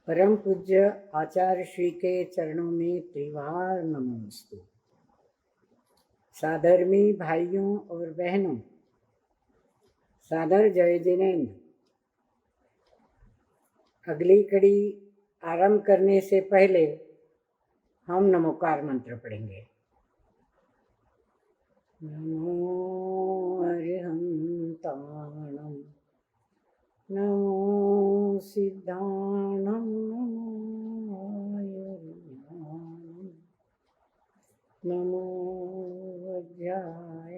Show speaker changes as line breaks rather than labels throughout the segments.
परम पूज्य आचार्य श्री के चरणों में त्रिवार नमोस्तु। साधर्मी भाइयों और बहनों, सादर जय जिनेन्द्र। अगली कड़ी आरंभ करने से पहले हम नमोकार मंत्र पढ़ेंगे। नमो अरिहंताणं, नमो सिद्धाणं, नमो आयुर्ज्ञानं, नमो वज्राय,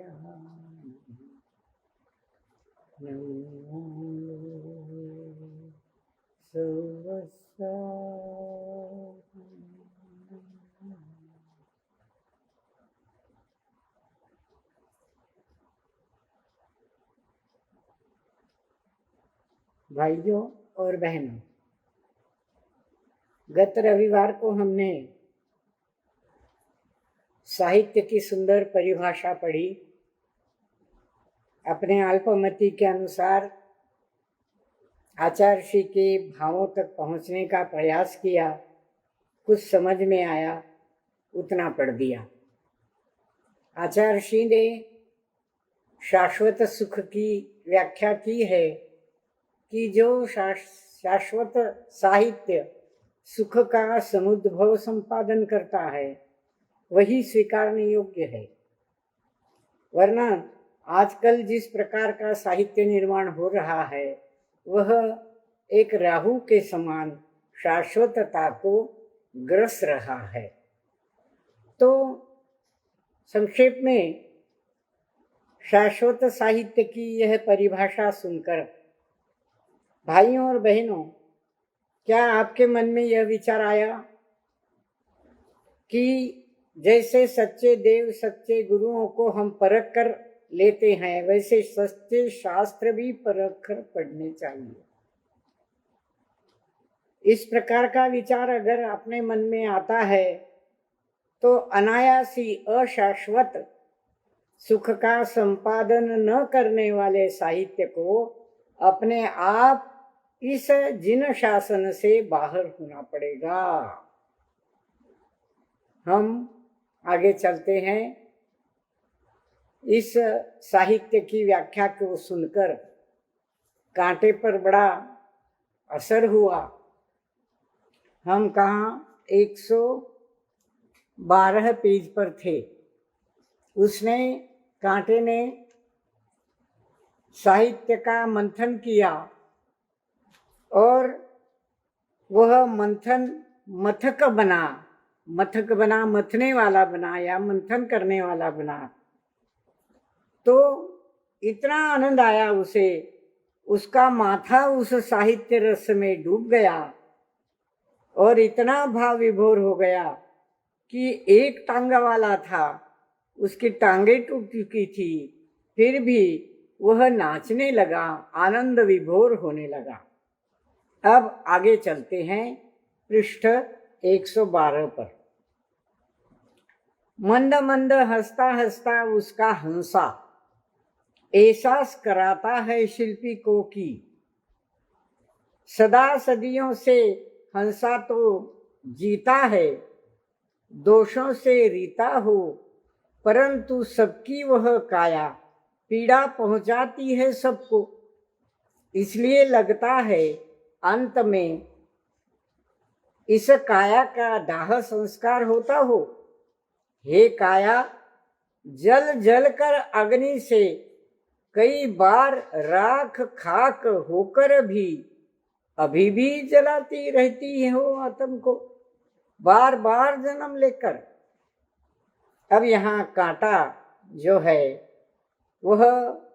नमो सर्वस्वाहा। भाइयों और बहनों, गत रविवार को हमने साहित्य की सुंदर परिभाषा पढ़ी। अपने अल्पमति के अनुसार आचार्य श्री के भावों तक पहुंचने का प्रयास किया। कुछ समझ में आया, उतना पढ़ दिया। आचार्य श्री ने शाश्वत सुख की व्याख्या की है कि जो शाश्वत साहित्य सुख का समुद्भव संपादन करता है वही स्वीकारने योग्य है। वरना आजकल जिस प्रकार का साहित्य निर्माण हो रहा है वह एक राहु के समान शाश्वतता को ग्रस रहा है। तो संक्षेप में शाश्वत साहित्य की यह परिभाषा सुनकर भाइयों और बहनों, क्या आपके मन में यह विचार आया कि जैसे सच्चे देव सच्चे गुरुओं को हम परख कर लेते हैं वैसे सच्चे शास्त्र भी परख कर पढ़ने चाहिए। इस प्रकार का विचार अगर अपने मन में आता है तो अनायासी अशाश्वत सुख का संपादन न करने वाले साहित्य को अपने आप इस जिन शासन से बाहर होना पड़ेगा। हम आगे चलते हैं। इस साहित्य की व्याख्या को सुनकर कांटे पर बड़ा असर हुआ। हम कहाँ 112 पेज पर थे। उसने कांटे ने साहित्य का मंथन किया और वह मंथन मथक बना, मथने वाला बना या मंथन करने वाला बना। तो इतना आनंद आया उसे, उसका माथा उस साहित्य रस में डूब गया और इतना भाव विभोर हो गया कि एक टांगा वाला था, उसकी टांगे टूट चुकी थी, फिर भी वह नाचने लगा, आनंद विभोर होने लगा। अब आगे चलते हैं पृष्ठ 112 पर। मंद मंद हंसता हंसता उसका हंसा एहसास कराता है शिल्पी को कि सदा सदियों से हंसा तो जीता है, दोषों से रीता हो, परंतु सबकी वह काया पीड़ा पहुंचाती है सबको। इसलिए लगता है अंत में इस काया का दाह संस्कार होता हो। हे काया, जल जल कर अग्नि से कई बार राख खाक होकर भी अभी भी जलाती रहती हो आत्म को, बार बार जन्म लेकर। अब यहाँ कांटा जो है वह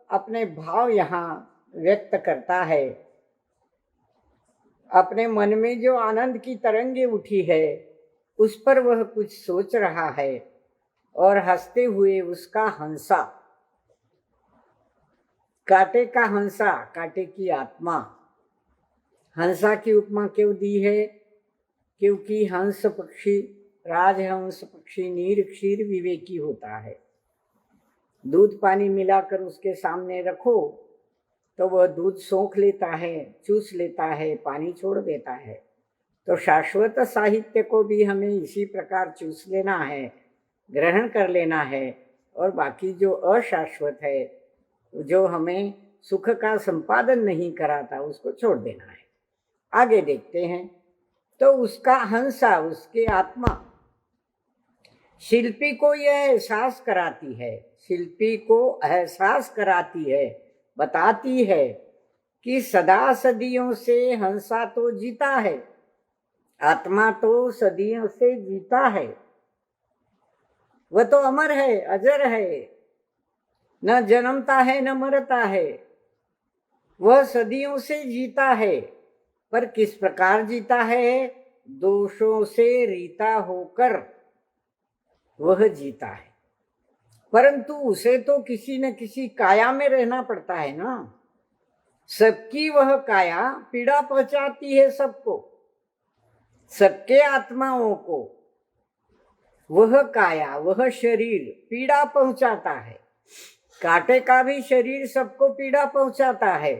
अपने भाव यहाँ व्यक्त करता है। अपने मन में जो आनंद की तरंगे उठी है उस पर वह कुछ सोच रहा है और हंसते हुए उसका हंसा, कांटे का हंसा, कांटे की आत्मा। हंसा की उपमा क्यों दी है? क्योंकि हंस पक्षी, राजहंस पक्षी नीर क्षीर विवेकी होता है। दूध पानी मिलाकर उसके सामने रखो तो वह दूध सोख लेता है, चूस लेता है, पानी छोड़ देता है। तो शाश्वत साहित्य को भी हमें इसी प्रकार चूस लेना है, ग्रहण कर लेना है, और बाकी जो अशाश्वत है, जो हमें सुख का संपादन नहीं कराता, उसको छोड़ देना है। आगे देखते हैं। तो उसका हंसा, उसके आत्मा शिल्पी को यह एहसास कराती है, शिल्पी को एहसास कराती है, बताती है कि सदा सदियों से हंसा तो जीता है, आत्मा तो सदियों से जीता है, वह तो अमर है, अजर है, न जन्मता है न मरता है, वह सदियों से जीता है। पर किस प्रकार जीता है? दोषों से रीता होकर वह जीता है। परंतु उसे तो किसी न किसी काया में रहना पड़ता है ना। सबकी वह काया पीड़ा पहुंचाती है सबको, सबके आत्माओं को वह काया, वह शरीर पीड़ा पहुंचाता है। कांटे का भी शरीर सबको पीड़ा पहुंचाता है,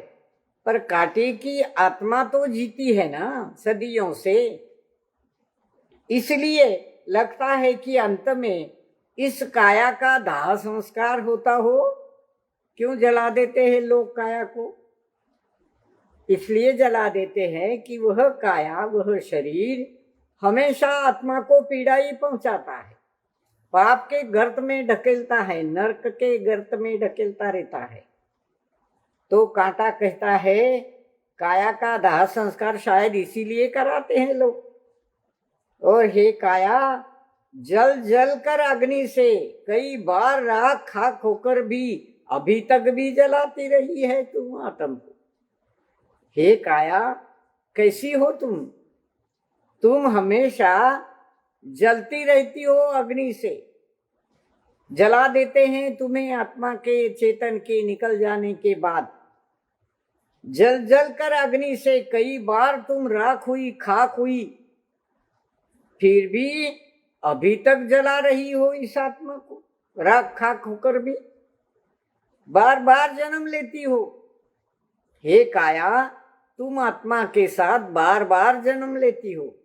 पर कांटे की आत्मा तो जीती है ना सदियों से। इसलिए लगता है कि अंत में इस काया का दाह संस्कार होता हो। क्यों जला देते हैं लोग काया को? इसलिए जला देते हैं कि वह काया, वह शरीर हमेशा आत्मा को पीड़ा ही पहुंचाता है, पाप के गर्त में ढकेलता है, नरक के गर्त में ढकेलता रहता है। तो कांटा कहता है काया का दाह संस्कार शायद इसीलिए कराते हैं लोग। और हे काया, जल जल कर अग्नि से कई बार राख खाक होकर भी अभी तक भी जलाती रही है तुम आत्म को। हे काया, कैसी हो तुम? तुम हमेशा जलती रहती हो अग्नि से। जला देते हैं तुम्हें आत्मा के, चेतन के निकल जाने के बाद। जल जल कर अग्नि से कई बार तुम राख हुई, खाक हुई, फिर भी अभी तक जला रही हो इस आत्मा को, राख खाक होकर भी बार बार जन्म लेती हो। हे काया, तुम आत्मा के साथ बार बार जन्म लेती हो।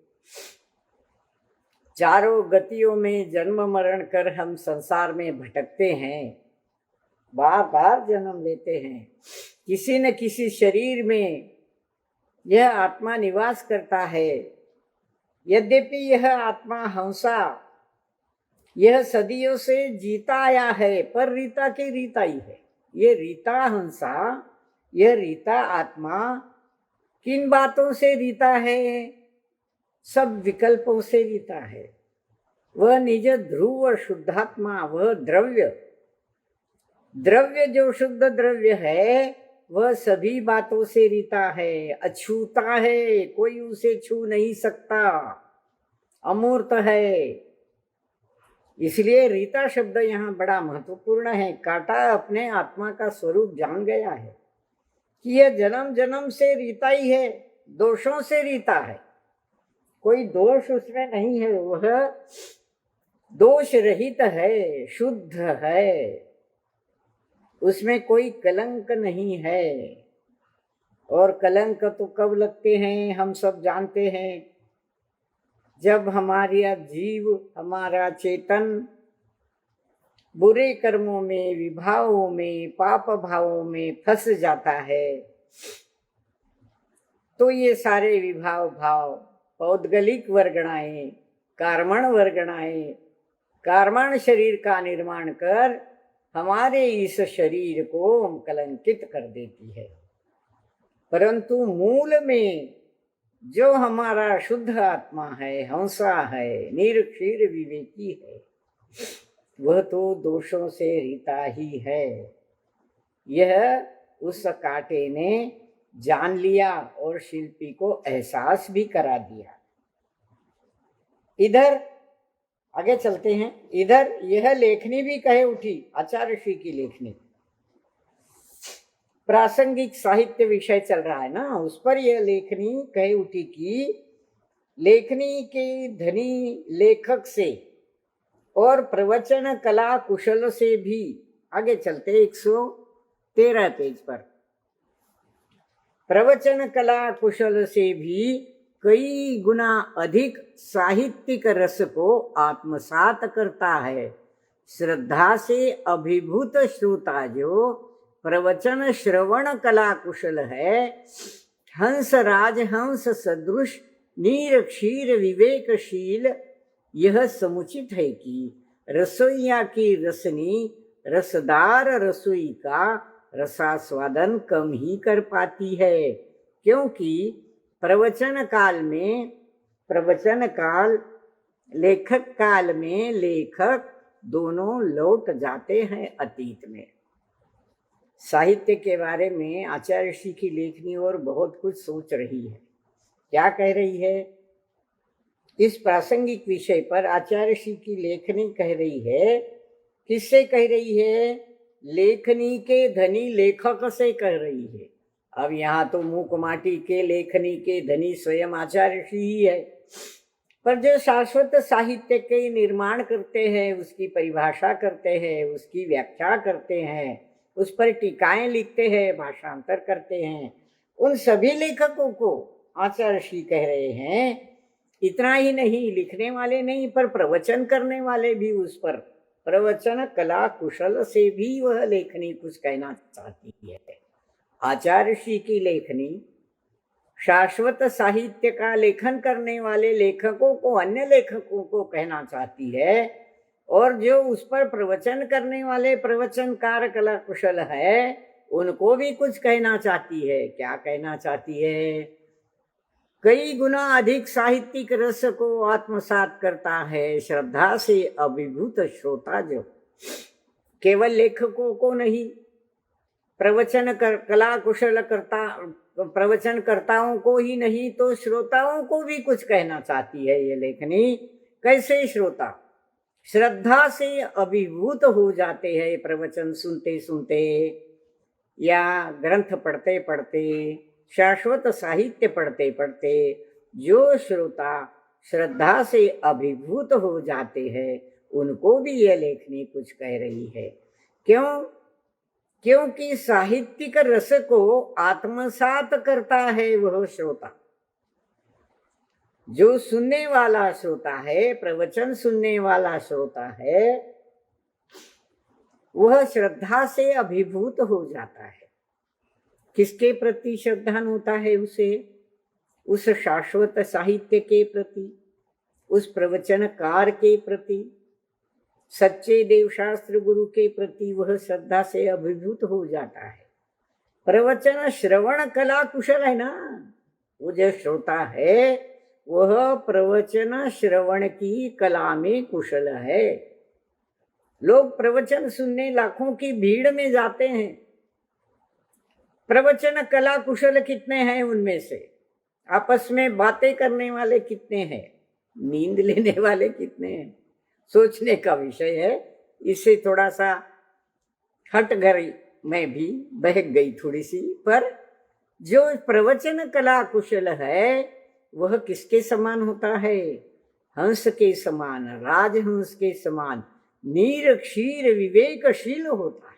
चारों गतियों में जन्म मरण कर हम संसार में भटकते हैं, बार बार जन्म लेते हैं। किसी न किसी शरीर में यह आत्मा निवास करता है। यद्यपि यह आत्मा हंसा, यह सदियों से जीता आया है, पर रीता की रीता ही है। ये रीता हंसा, यह रीता आत्मा किन बातों से रीता है? सब विकल्पों से रीता है। वह निज ध्रुव शुद्धात्मा, वह द्रव्य, द्रव्य जो शुद्ध द्रव्य है, वह सभी बातों से रीता है, अछूता है, कोई उसे छू नहीं सकता, अमूर्त है। इसलिए रीता शब्द यहाँ बड़ा महत्वपूर्ण है। कांटा अपने आत्मा का स्वरूप जान गया है कि यह जन्म जन्म से रीता ही है, दोषों से रीता है, कोई दोष उसमें नहीं है, वह दोष रहित है, शुद्ध है, उसमें कोई कलंक नहीं है। और कलंक तो कब लगते हैं हम सब जानते हैं, जब हमारा जीव, हमारा चेतन बुरे कर्मों में, विभावों में, पाप भावों में फंस जाता है। तो ये सारे विभाव भाव, पौद्गलिक वर्गणाएं, कार्मण वर्गणाएं, कार्मण शरीर का निर्माण कर हमारे इस शरीर को कलंकित कर देती है। परंतु मूल में जो हमारा शुद्ध आत्मा है, हंसा है, निरक्षीर विवेकी है, वह तो दोषों से रीता ही है। यह उस कांटे ने जान लिया और शिल्पी को एहसास भी करा दिया। इधर आगे चलते हैं। इधर यह लेखनी भी कहे उठी, आचार्य श्री की लेखनी, प्रासंगिक साहित्य विषय चल रहा है ना, उस पर यह लेखनी कहे उठी कि लेखनी के धनी लेखक से और प्रवचन कला कुशल से भी, आगे चलते 113 पेज पर, प्रवचन कला कुशल से भी कई गुना अधिक साहित्यिक रस को आत्मसात करता है। श्रद्धा से अभिभूत श्रोता जो प्रवचन श्रवण कला कुशल है, हंस राजहंस सदृश नीर क्षीर विवेकशील, यह समुचित है कि रसोइया की रसनी रसदार रसोई का रसास्वादन कम ही कर पाती है, क्योंकि लेखक काल में लेखक दोनों लौट जाते हैं अतीत में। साहित्य के बारे में आचार्य श्री की लेखनी और बहुत कुछ सोच रही है। क्या कह रही है? इस प्रासंगिक विषय पर आचार्य श्री की लेखनी कह रही है। किससे कह रही है? लेखनी के धनी लेखक से कह रही है। अब यहाँ तो मूक माटी के लेखनी के धनी स्वयं आचार्य श्री ही है, पर जो शाश्वत साहित्य के निर्माण करते हैं, उसकी परिभाषा करते हैं, उसकी व्याख्या करते हैं, उस पर टीकाएं लिखते हैं, भाषांतर करते हैं, उन सभी लेखकों को आचार्य श्री कह रहे हैं। इतना ही नहीं, लिखने वाले नहीं पर प्रवचन करने वाले भी उस पर प्रवचन कला कुशल से भी वह लेखनी कुछ कहना चाहती है। आचार्य श्री की लेखनी शाश्वत साहित्य का लेखन करने वाले लेखकों को, अन्य लेखकों को कहना चाहती है, और जो उस पर प्रवचन करने वाले प्रवचनकार कला कुशल है, उनको भी कुछ कहना चाहती है। क्या कहना चाहती है? कई गुना अधिक साहित्यिक रस को आत्मसात करता है श्रद्धा से अभिभूत श्रोता जो, केवल लेखकों को नहीं, कला कुशल प्रवचनकर्ताओं को ही नहीं, तो श्रोताओं को भी कुछ कहना चाहती है ये लेखनी। कैसे श्रोता? श्रद्धा से अभिभूत हो जाते हैं प्रवचन सुनते सुनते या ग्रंथ पढ़ते पढ़ते, शाश्वत साहित्य पढ़ते पढ़ते। जो श्रोता श्रद्धा से अभिभूत हो जाते हैं, उनको भी यह लेखनी कुछ कह रही है। क्यों? क्योंकि साहित्यिक रस को आत्मसात करता है वह श्रोता। जो सुनने वाला श्रोता है, प्रवचन सुनने वाला श्रोता है, वह श्रद्धा से अभिभूत हो जाता है। किसके प्रति श्रद्धान होता है? उसे, उस शाश्वत साहित्य के प्रति, उस प्रवचनकार के प्रति, सच्चे देवशास्त्र गुरु के प्रति वह श्रद्धा से अभिभूत हो जाता है। प्रवचन श्रवण कला कुशल है ना, वो जो श्रोता है वह प्रवचन श्रवण की कला में कुशल है। लोग प्रवचन सुनने लाखों की भीड़ में जाते हैं, प्रवचन कला कुशल कितने हैं उनमें से? आपस में बातें करने वाले कितने हैं? नींद लेने वाले कितने हैं? सोचने का विषय है। इससे थोड़ा सा हट गई, मैं भी बहक गई थोड़ी सी। पर जो प्रवचन कला कुशल है वह किसके समान होता है? हंस के समान, राजहंस के समान, नीर क्षीर विवेकशील होता है।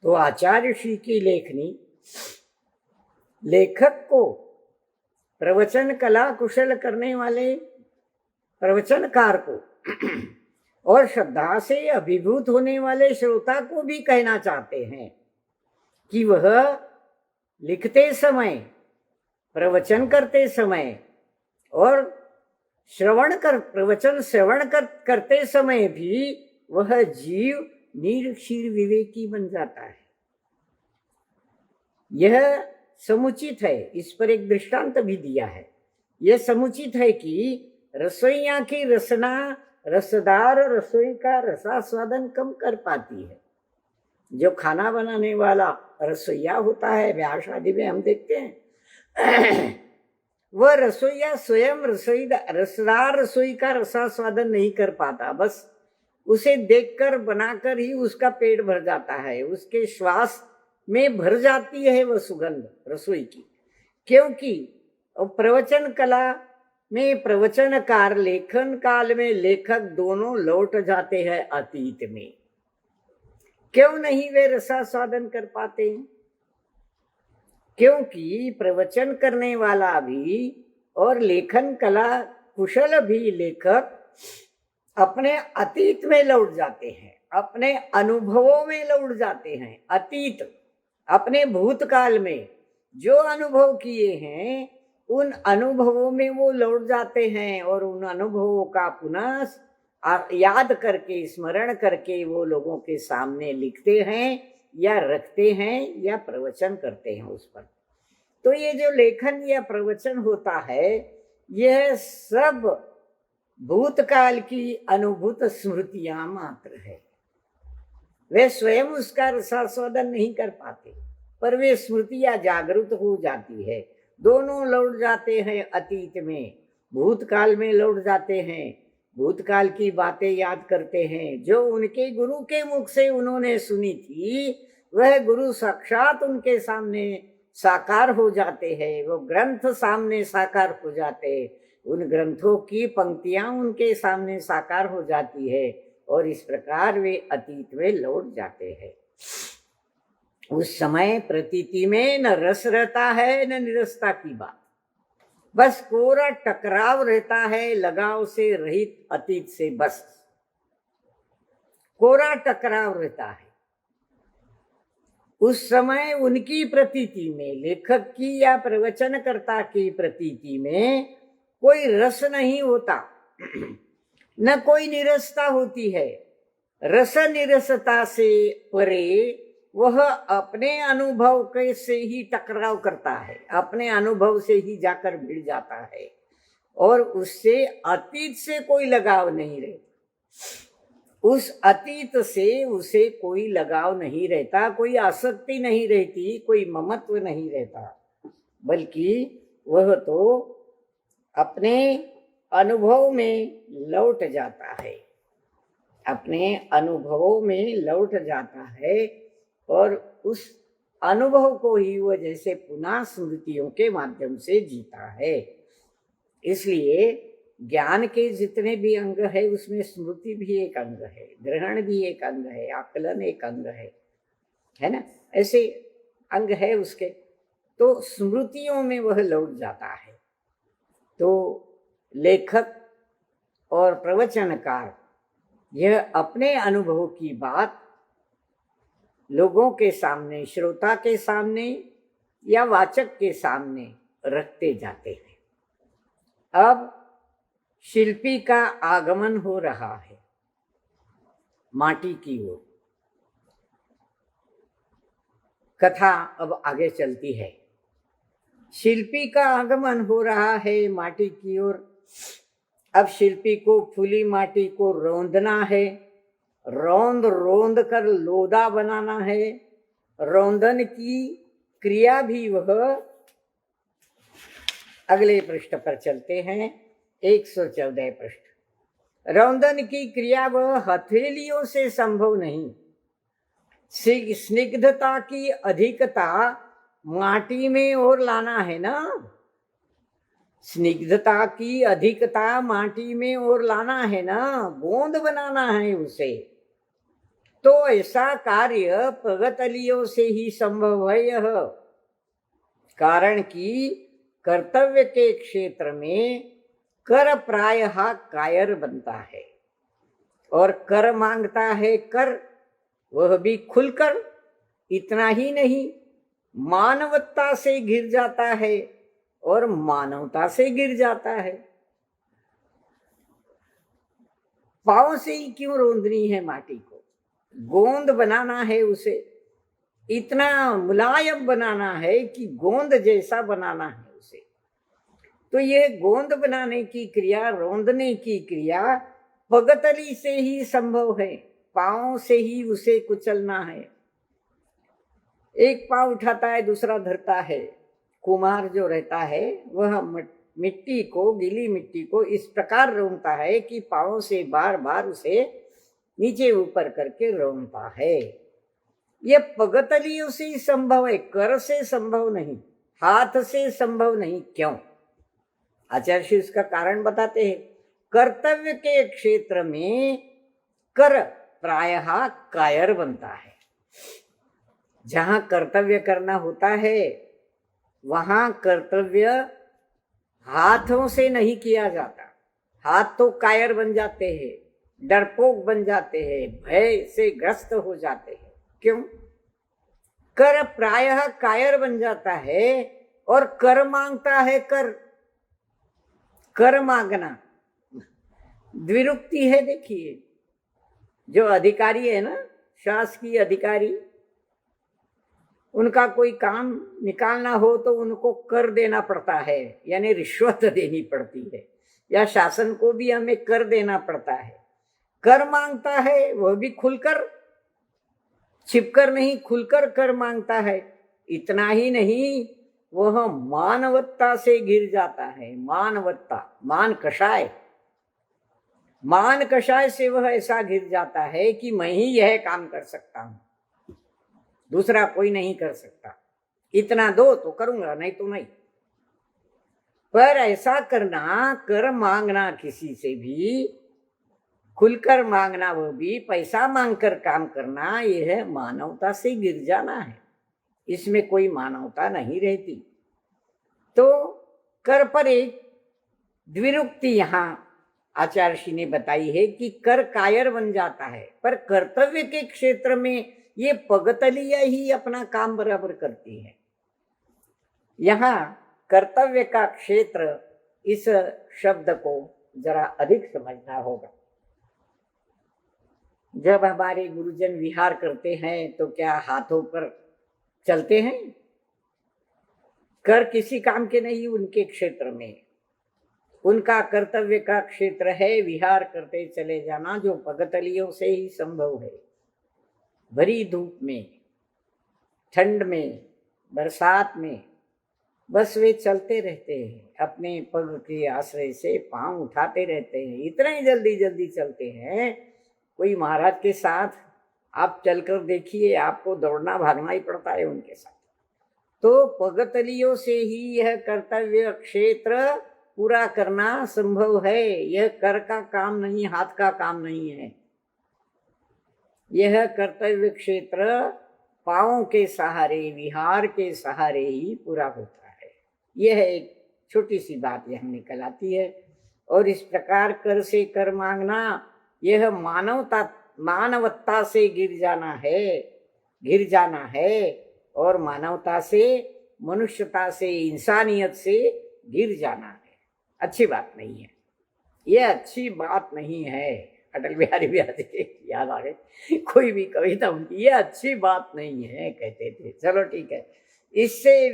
तो आचार्य श्री की लेखनी लेखक को, प्रवचन कला कुशल करने वाले प्रवचनकार को और श्रद्धा से अभिभूत होने वाले श्रोता को भी कहना चाहते हैं कि वह लिखते समय, प्रवचन करते समय और प्रवचन श्रवण करते समय भी वह जीव निरक्षीर विवेकी बन जाता है। यह समुचित है। इस पर एक दृष्टांत भी दिया है। यह समुचित है कि रसोइया की रसना रसदार रसोई का रसास्वादन कम कर पाती है। जो खाना बनाने वाला रसोइया होता है, ब्याह शादी में हम देखते हैं, वह रसोइया स्वयं रसदार रसोई का रसास्वादन नहीं कर पाता। बस उसे देखकर बनाकर ही उसका पेट भर जाता है, उसके श्वास में भर जाती है वह सुगंध रसोई की। क्योंकि प्रवचन कला में प्रवचनकार, लेखन काल में लेखक दोनों लौट जाते हैं अतीत में। क्यों नहीं वे रसास्वादन कर पाते हैं? क्योंकि प्रवचन करने वाला भी और लेखन कला कुशल भी लेखक अपने अतीत में लौट जाते हैं, अपने अनुभवों में लौट जाते हैं। अतीत अपने भूतकाल में जो अनुभव किए हैं उन अनुभवों में वो लौट जाते हैं और उन अनुभवों का पुनः याद करके स्मरण करके वो लोगों के सामने लिखते हैं या रखते हैं या प्रवचन करते हैं उस पर। तो ये जो लेखन या प्रवचन होता है यह सब भूतकाल की अनुभूत स्मृतियां मात्र है। वे स्वयं उसका रसास्वादन नहीं कर पाते पर वे स्मृतियां जागृत हो जाती है। दोनों लौट जाते हैं अतीत में, भूतकाल में लौट जाते हैं, भूतकाल की बातें याद करते हैं जो उनके गुरु के मुख से उन्होंने सुनी थी। वह गुरु साक्षात उनके सामने साकार हो जाते हैं, वो ग्रंथ सामने साकार हो जाते हैं, उन ग्रंथों की पंक्तियां उनके सामने साकार हो जाती है और इस प्रकार वे अतीत में लौट जाते हैं। उस समय प्रतीति में न रस रहता है न निरसता की बात, बस कोरा टकराव रहता है लगाव से रहित अतीत से, बस कोरा टकराव रहता है। उस समय उनकी प्रतीति में, लेखक की या प्रवचनकर्ता की प्रतीति में कोई रस नहीं होता न कोई निरसता होती है। रस निरसता से परे वह अपने अनुभव के से ही टकराव करता है, अपने अनुभव से ही जाकर भिड़ जाता है और उससे अतीत से कोई लगाव नहीं रहता। उस अतीत से उसे कोई लगाव नहीं रहता, कोई आसक्ति नहीं रहती, कोई ममत्व नहीं रहता, बल्कि वह तो अपने अनुभव में लौट जाता है, अपने अनुभवों में लौट जाता है और उस अनुभव को ही वह जैसे पुनः स्मृतियों के माध्यम से जीता है। इसलिए ज्ञान के जितने भी अंग है उसमें स्मृति भी एक अंग है, ग्रहण भी एक अंग है, आकलन एक अंग है ना, ऐसे अंग है उसके। तो स्मृतियों में वह लौट जाता है। तो लेखक और प्रवचनकार यह अपने अनुभव की बात लोगों के सामने, श्रोता के सामने या वाचक के सामने रखते जाते हैं। अब शिल्पी का आगमन हो रहा है माटी की ओर। कथा अब आगे चलती है। शिल्पी का आगमन हो रहा है माटी की ओर। अब शिल्पी को फूली माटी को रौंदना है, रौंद रौंद कर लोदा बनाना है। रौंदन की क्रिया भी वह, अगले पृष्ठ पर चलते हैं, 114 पृष्ठ। रौंदन की क्रिया वह हथेलियों से संभव नहीं। स्निग्धता की अधिकता माटी में और लाना है ना, स्निग्धता की अधिकता माटी में और लाना है ना, गोंद बनाना है उसे। तो ऐसा कार्य प्रगतलियों से ही संभव है यह, कारण कि कर्तव्य के क्षेत्र में कर प्रायः कायर बनता है और कर मांगता है कर, वह भी खुलकर। इतना ही नहीं, मानवता से गिर जाता है और मानवता से गिर जाता है। पांव से ही क्यों रोंदनी है माटी को, गोंद बनाना है उसे, इतना मुलायम बनाना है कि गोंद जैसा बनाना है उसे। तो ये गोंद बनाने की क्रिया, रौंदने की क्रिया पगतली से ही संभव है, पांव से ही उसे कुचलना है। एक पांव उठाता है दूसरा धरता है। कुम्हार जो रहता है वह मिट्टी को, गीली मिट्टी को इस प्रकार रौंदता है कि पांव से बार बार उसे नीचे ऊपर करके रौंदता है। यह पगतलियों से ही संभव है, कर से संभव नहीं, हाथ से संभव नहीं। क्यों? आचार्य इसका कारण बताते हैं। कर्तव्य के क्षेत्र में कर प्रायः कायर बनता है। जहां कर्तव्य करना होता है वहां कर्तव्य हाथों से नहीं किया जाता। हाथ तो कायर बन जाते हैं, डरपोक बन जाते हैं, भय से ग्रस्त हो जाते हैं। क्यों? कर प्रायः कायर बन जाता है और कर मांगता है। कर मांगना द्विरुक्ति है। देखिए, जो अधिकारी है ना, शासकीय अधिकारी, उनका कोई काम निकालना हो तो उनको कर देना पड़ता है, यानी रिश्वत देनी पड़ती है, या शासन को भी हमें कर देना पड़ता है। कर मांगता है, वह भी खुलकर, छिपकर नहीं, खुलकर कर मांगता है। इतना ही नहीं, वह मानवत्ता से घिर जाता है। मानवत्ता, मान कषाय, मान कषाय से वह ऐसा घिर जाता है कि मैं ही यह काम कर सकता हूं, दूसरा कोई नहीं कर सकता। इतना दो तो करूंगा, नहीं तो नहीं। पर ऐसा करना, कर मांगना किसी से भी, खुलकर मांगना, वो भी पैसा मांगकर काम करना, यह मानवता से गिर जाना है। इसमें कोई मानवता नहीं रहती। तो कर पर एक द्विरुक्ति यहाँ आचार्य ने बताई है कि कर कायर बन जाता है, पर कर्तव्य के क्षेत्र में ये पगतलिया ही अपना काम बराबर करती है। यहाँ कर्तव्य का क्षेत्र, इस शब्द को जरा अधिक समझना होगा। जब हमारे गुरुजन विहार करते हैं तो क्या हाथों पर चलते हैं? कर किसी काम के नहीं उनके क्षेत्र में। उनका कर्तव्य का क्षेत्र है विहार करते चले जाना, जो पगतलियों से ही संभव है। भरी धूप में, ठंड में, बरसात में, बस वे चलते रहते हैं, अपने पग के आश्रय से पांव उठाते रहते हैं। इतना ही जल्दी जल्दी चलते हैं। कोई महाराज के साथ आप चलकर देखिए, आपको दौड़ना भागना ही पड़ता है उनके साथ। तो पगतलियों से ही यह कर्तव्य क्षेत्र पूरा करना संभव है। यह कर का काम नहीं, हाथ का काम नहीं है। यह कर्तव्य क्षेत्र पांवों के सहारे, विहार के सहारे ही पूरा होता है। यह एक छोटी सी बात यह निकल आती है। और इस प्रकार कर से कर मांगना, यह मानवत्ता से गिर जाना है, और मानवता से, मनुष्यता से, इंसानियत से गिर जाना है। अच्छी बात नहीं है, यह अच्छी बात नहीं है। अटल बिहारी वाजपेयी याद आ गए, कोई भी कविता उनकी, यह अच्छी बात नहीं है कहते थे। चलो ठीक है। इससे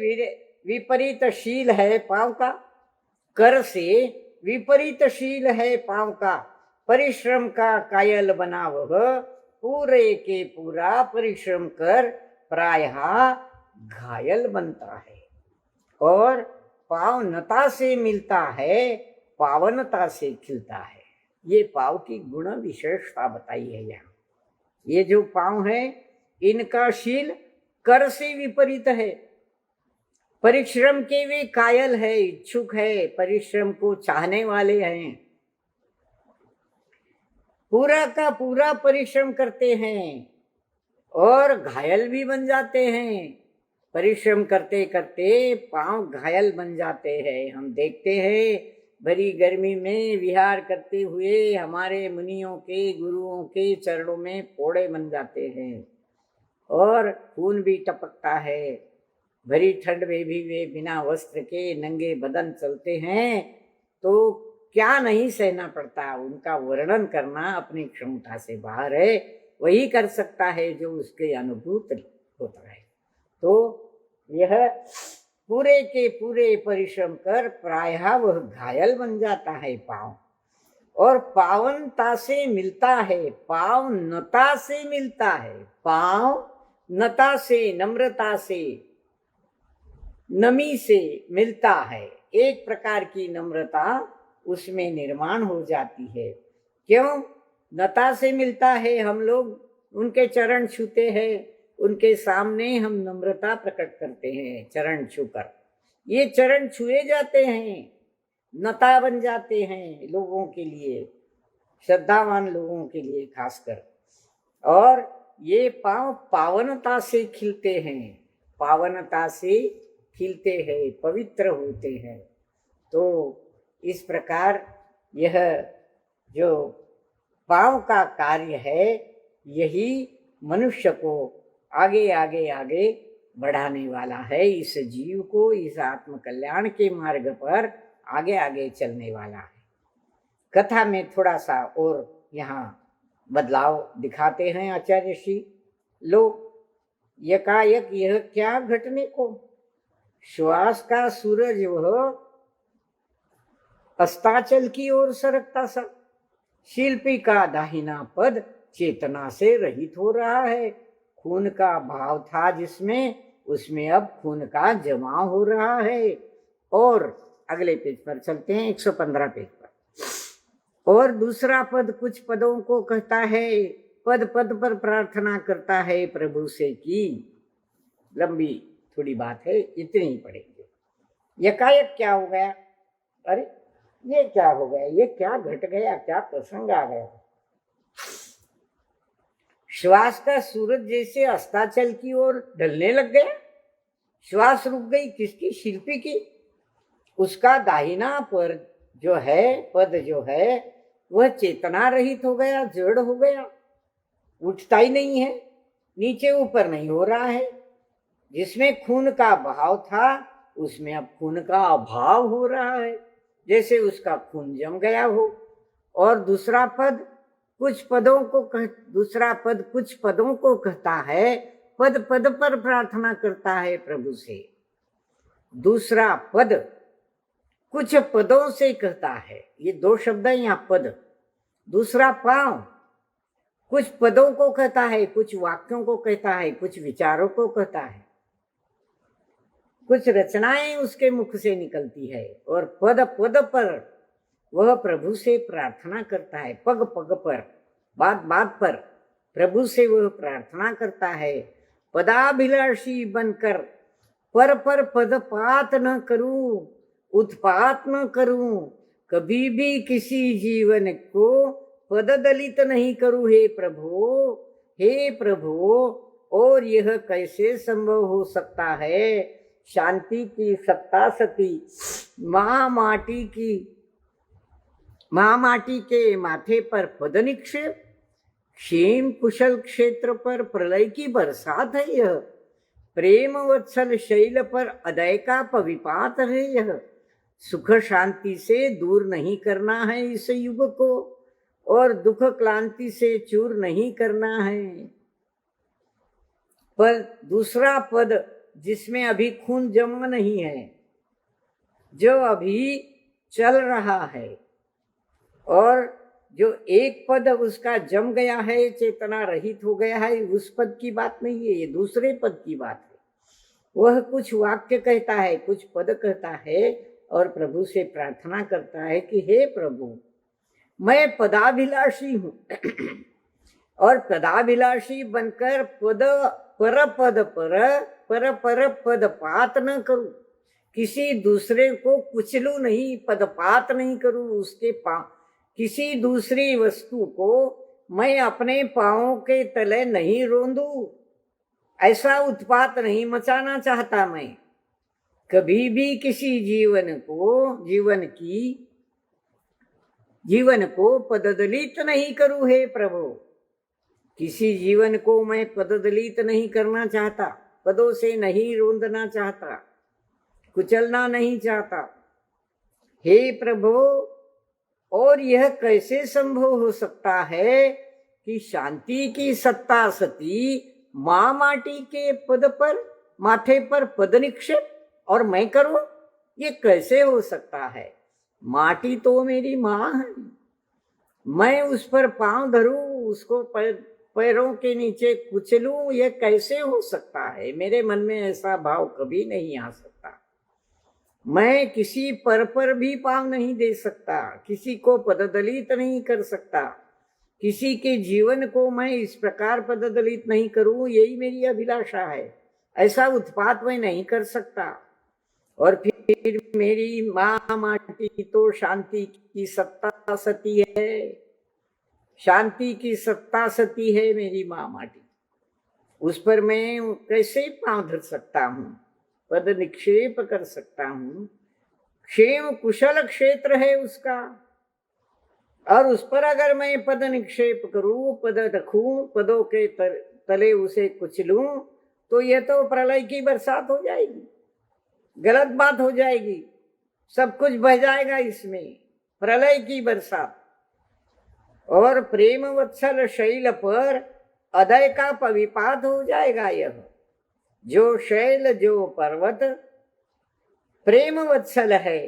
विपरीतशील है पांव का, कर से विपरीतशील है पांव का, परिश्रम का कायल बना वह, पूरे के पूरा परिश्रम कर प्रायः घायल बनता है। और पावनता से मिलता है, पावनता से खिलता है। ये पाव की गुण विशेषता बताई है यहाँ। ये जो पाव है, इनका शील कर से विपरीत है। परिश्रम के वे कायल है, इच्छुक है, परिश्रम को चाहने वाले हैं, पूरा का पूरा परिश्रम करते हैं और घायल भी बन जाते हैं। परिश्रम करते करते पांव घायल बन जाते हैं। हम देखते हैं भरी गर्मी में विहार करते हुए हमारे मुनियों के, गुरुओं के चरणों में फोड़े बन जाते हैं और खून भी टपकता है। भरी ठंड में भी वे बिना वस्त्र के नंगे बदन चलते हैं, तो क्या नहीं सहना पड़ता। उनका वर्णन करना अपनी क्षमता से बाहर है। वही कर सकता है जो उसके अनुभूत होता है। तो यह पूरे के पूरे परिश्रम कर प्रायः वह घायल बन जाता है पांव, और पावनता से मिलता है, पावनता से मिलता है। पांव नता से, नम्रता से, नमी से मिलता है। एक प्रकार की नम्रता उसमें निर्माण हो जाती है। क्यों? नता से मिलता है। हम लोग उनके चरण छूते हैं, उनके सामने हम नम्रता प्रकट करते हैं चरण छूकर। ये चरण छुए जाते हैं, नता बन जाते हैं लोगों के लिए, श्रद्धावान लोगों के लिए खासकर। और ये पांव पावनता से खिलते हैं, पावनता से खिलते हैं, पवित्र होते हैं। तो इस प्रकार यह जो पांव का कार्य है, यही मनुष्य को आगे आगे आगे बढ़ाने वाला है। इस जीव को इस आत्म कल्याण के मार्ग पर आगे आगे चलने वाला है। कथा में थोड़ा सा और यहाँ बदलाव दिखाते हैं आचार्य श्री। लो, यकायक यह क्या घटने को, श्वास का सूरज वह अस्ताचल की ओर सरकता सा, शिल्पी का दाहिना पद चेतना से रहित हो रहा है। खून का भाव था जिसमें, उसमें अब खून का जमाव हो रहा है। और अगले पेज पर चलते हैं, 115 पेज पर। और दूसरा पद कुछ पदों को कहता है, पद पद पर प्रार्थना करता है प्रभु से की। लंबी थोड़ी बात है, इतनी ही पढ़ेंगे। यकायक क्या हो गया, अरे ये क्या हो गया, ये क्या घट गया, क्या प्रसंग आ गया। श्वास का सूरज जैसे अस्ताचल की ओर ढलने लग गया। श्वास रुक गई, किसकी, शिल्पी की। उसका दाहिना पर जो है, पद जो है, वह चेतना रहित हो गया, जड़ हो गया, उठता ही नहीं है, नीचे ऊपर नहीं हो रहा है। जिसमें खून का बहाव था, उसमें अब खून का अभाव हो रहा है, जैसे उसका खून जम गया हो। और दूसरा पद कुछ पदों को कहता है, पद पद पर प्रार्थना करता है प्रभु से। दूसरा पद कुछ पदों से कहता है, ये दो शब्द है यहाँ, पद। दूसरा पांव कुछ पदों को कहता है, कुछ वाक्यों को कहता है, कुछ विचारों को कहता है, कुछ रचनाएं उसके मुख से निकलती है। और पद पद पर वह प्रभु से प्रार्थना करता है, पग पग पर, बात बात पर प्रभु से वह प्रार्थना करता है। पदाभिलाषी बनकर पर पदपात न करूं, उत्पात न करूं, कभी भी किसी जीवन को पद दलित नहीं करूं हे प्रभु, हे प्रभु। और यह कैसे संभव हो सकता है, शांति की सत्ता सती माटी के माथे पर पद निक्षेप, क्षेम कुशल क्षेत्र पर प्रलय की बरसात है यह, प्रेम वत्सल शैल पर अदय का पविपात है यह। सुख शांति से दूर नहीं करना है इस युग को, और दुख क्लांति से चूर नहीं करना है। पर दूसरा पद जिसमें अभी खून जमा नहीं है, जो अभी चल रहा है, और जो एक पद उसका जम गया है, चेतना रहित हो गया है, उस पद की बात नहीं है, ये दूसरे पद की बात है। वह कुछ वाक्य कहता है, कुछ पद कहता है, और प्रभु से प्रार्थना करता है कि हे प्रभु, मैं पदाभिलाषी हूं और पदाभिलाषी बनकर पद पात न करूं, किसी दूसरे को कुचलू नहीं, पदपात नहीं करूं, उसके किसी दूसरी वस्तु को मैं अपने पांवों के तले नहीं रोंदू, ऐसा उत्पात नहीं मचाना चाहता मैं। कभी भी किसी जीवन को पददलित नहीं करूं हे प्रभु। किसी जीवन को मैं पददलित नहीं करना चाहता, पदों से नहीं रोंदना चाहता, कुचलना नहीं चाहता हे प्रभु। और यह कैसे संभव हो सकता है कि शांति की सत्ता सती माटी के पद पर, माथे पर पद निक्षेप और मैं करूं, ये कैसे हो सकता है। माटी तो मेरी माँ है, मैं उस पर पांव धरूं, उसको पैरों के नीचे कुचलूं, ये कैसे हो सकता है। मेरे मन में ऐसा भाव कभी नहीं आ सकता। मैं किसी पर भी पांव नहीं दे सकता, किसी को पददलित नहीं कर सकता, किसी के जीवन को मैं इस प्रकार पददलित नहीं करूं, यही मेरी अभिलाषा है। ऐसा उत्पात मैं नहीं कर सकता। और फिर मेरी माँ माटी तो शांति की सत्ता सती है, शांति की सत्ता सती है मेरी माँ माटी, उस पर मैं कैसे पांव धर सकता हूँ। पद निक्षेप कर सकता हूँ। क्षेम कुशल क्षेत्र है उसका, और उस पर अगर मैं पद निक्षेप करूं, पद रखूं, पदों के तले उसे कुचलूं, तो यह तो प्रलय की बरसात हो जाएगी, गलत बात हो जाएगी, सब कुछ बह जाएगा इसमें, प्रलय की बरसात। और प्रेम वत्सल शैल पर अदय का पविपात हो जाएगा। यह जो शैल, जो पर्वत प्रेम वत्सल है,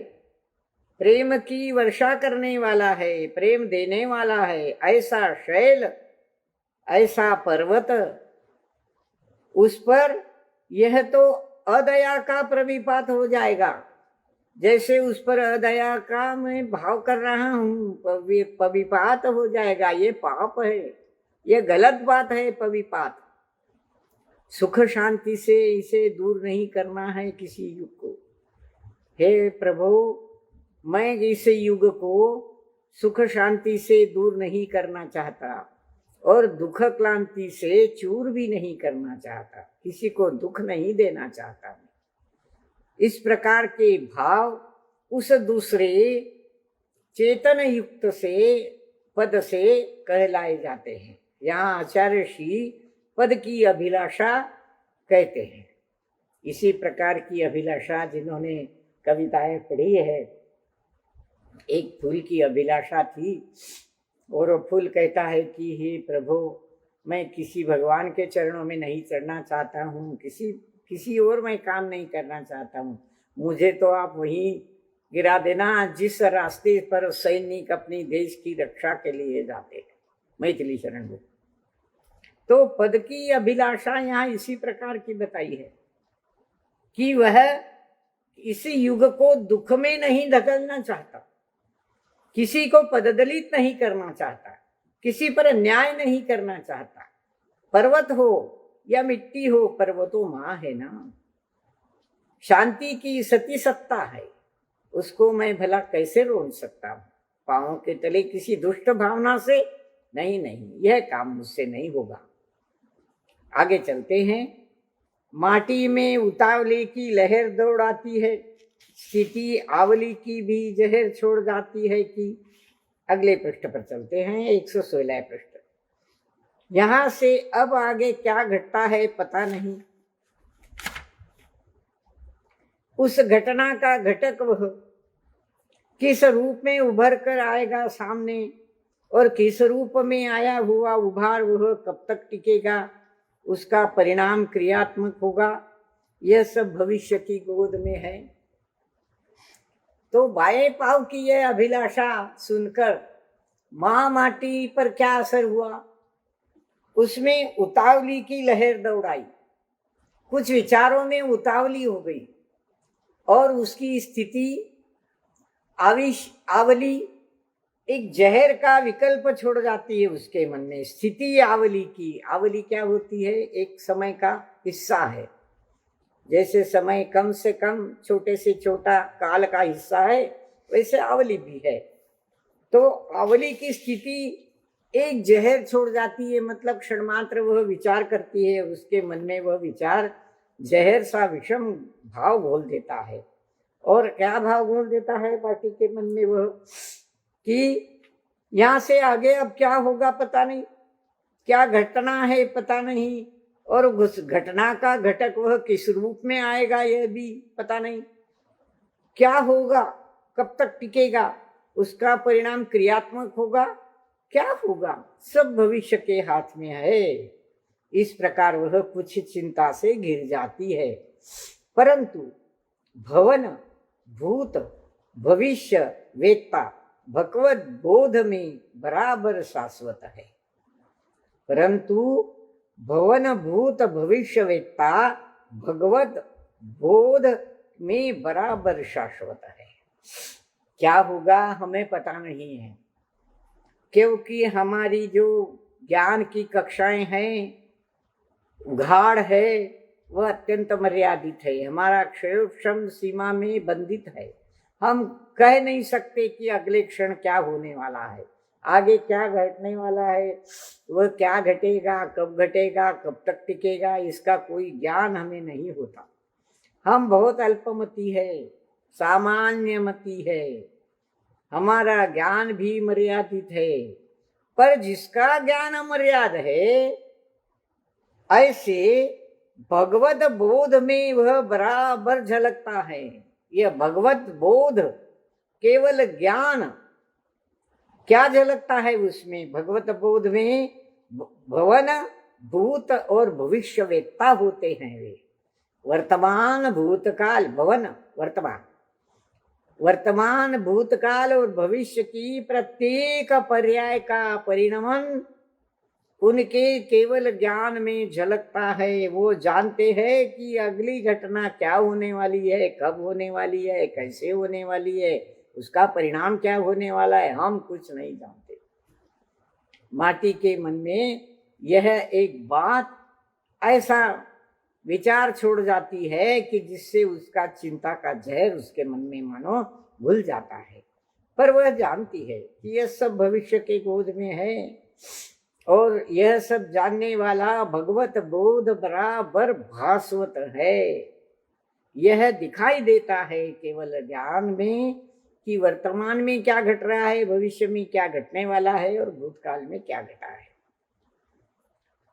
प्रेम की वर्षा करने वाला है, प्रेम देने वाला है, ऐसा शैल, ऐसा पर्वत, उस पर यह तो अदया का प्रविपात हो जाएगा। जैसे उस पर अदया का मैं भाव कर रहा हूं, पविपात हो जाएगा। ये पाप है, ये गलत बात है। पविपात सुख शांति से इसे दूर नहीं करना है किसी युग को। हे प्रभु, मैं इस युग को सुख शांति से दूर नहीं करना चाहता, और दुख क्लांति से चूर भी नहीं करना चाहता, किसी को दुख नहीं देना चाहता। इस प्रकार के भाव उस दूसरे चेतन युक्त से पद से कहलाए जाते हैं। यहाँ आचार्य श्री पद की अभिलाषा कहते हैं। इसी प्रकार की अभिलाषा जिन्होंने कविताएं पढ़ी है, एक फूल की अभिलाषा थी, और वो फूल कहता है कि हे प्रभु, मैं किसी भगवान के चरणों में नहीं चढ़ना चाहता हूँ, किसी और मैं काम नहीं करना चाहता हूँ, मुझे तो आप वहीं गिरा देना जिस रास्ते पर सैनिक अपनी देश की रक्षा के लिए जाते हैं। मैथिली शरण में तो पद की अभिलाषा यहाँ इसी प्रकार की बताई है कि वह इस युग को दुख में नहीं धकेलना चाहता, किसी को पददलित नहीं करना चाहता, किसी पर अन्याय नहीं करना चाहता। पर्वत हो या मिट्टी हो, पर्वतो माँ है ना, शांति की सती सत्ता है, उसको मैं भला कैसे रोक सकता हूँ पांवों के तले किसी दुष्ट भावना से? नहीं, यह काम मुझसे नहीं होगा। आगे चलते हैं। माटी में उतावले की लहर दौड़ाती है, स्थिति आवली की भी जहर छोड़ जाती है कि। अगले पृष्ठ पर चलते हैं, 116 पृष्ठ। यहां से अब आगे क्या घटता है पता नहीं। उस घटना का घटक वह किस रूप में उभर कर आएगा सामने, और किस रूप में आया हुआ उभार वह कब तक टिकेगा, उसका परिणाम क्रियात्मक होगा, यह सब भविष्य की गोद में है। तो बाएं पांव की यह अभिलाषा सुनकर माँ माटी पर क्या असर हुआ, उसमें उतावली की लहर दौड़ाई, कुछ विचारों में उतावली हो गई, और उसकी स्थिति आवली एक जहर का विकल्प छोड़ जाती है उसके मन में। स्थिति आवली की, आवली क्या होती है? एक समय का हिस्सा है। जैसे समय कम से कम, छोटे से छोटा काल का हिस्सा है, वैसे आवली भी है। तो आवली की स्थिति एक जहर छोड़ जाती है, मतलब क्षण मात्र वह विचार करती है, उसके मन में वह विचार जहर सा विषम भाव घोल देता है। और क्या भाव घोल देता है बाकी के मन में? वह कि यहाँ से आगे अब क्या होगा पता नहीं, क्या घटना है पता नहीं, और उस घटना का घटक वह किस रूप में आएगा यह भी पता नहीं, क्या होगा, कब तक टिकेगा, उसका परिणाम क्रियात्मक होगा, क्या होगा, सब भविष्य के हाथ में है। इस प्रकार वह कुछ चिंता से घिर जाती है। परंतु भवन भूत भविष्य वेत्ता भगवत बोध में बराबर शाश्वत है। परंतु भवन भूत भविष्य वेत्ता भगवत बोध में बराबर शाश्वत है। क्या होगा हमें पता नहीं है, क्योंकि हमारी जो ज्ञान की कक्षाएं हैं, उघाड़ है, वह अत्यंत मर्यादित है। हमारा क्षयोक्षम सीमा में बंधित है। हम कह नहीं सकते कि अगले क्षण क्या होने वाला है, आगे क्या घटने वाला है, वह क्या घटेगा, कब घटेगा, कब तक टिकेगा, इसका कोई ज्ञान हमें नहीं होता। हम बहुत अल्पमति है, सामान्यमति है, हमारा ज्ञान भी मर्यादित है। पर जिसका ज्ञान अमर्याद है, ऐसे भगवत बोध में वह बराबर झलकता है। यह भगवत बोध केवल ज्ञान क्या झलकता है उसमें? भगवत बोध में भवन, भूत और भविष्य वेत्ता होते हैं वे। वर्तमान, भूतकाल, भवन वर्तमान, भूतकाल और भविष्य की प्रत्येक पर्याय का परिणमन उनके केवल ज्ञान में झलकता है। वो जानते हैं कि अगली घटना क्या होने वाली है, कब होने वाली है, कैसे होने वाली है, उसका परिणाम क्या होने वाला है, हम कुछ नहीं जानते। माटी के मन में यह एक बात ऐसा विचार छोड़ जाती है कि जिससे उसका चिंता का जहर उसके मन में मानो घुल जाता है। पर वह जानती है कि यह सब भविष्य के गोद में है और यह सब जानने वाला भगवत बोध बराबर भास्वत है। यह दिखाई देता है केवल ज्ञान में कि वर्तमान में क्या घट रहा है, भविष्य में क्या घटने वाला है और भूतकाल में क्या घटा है।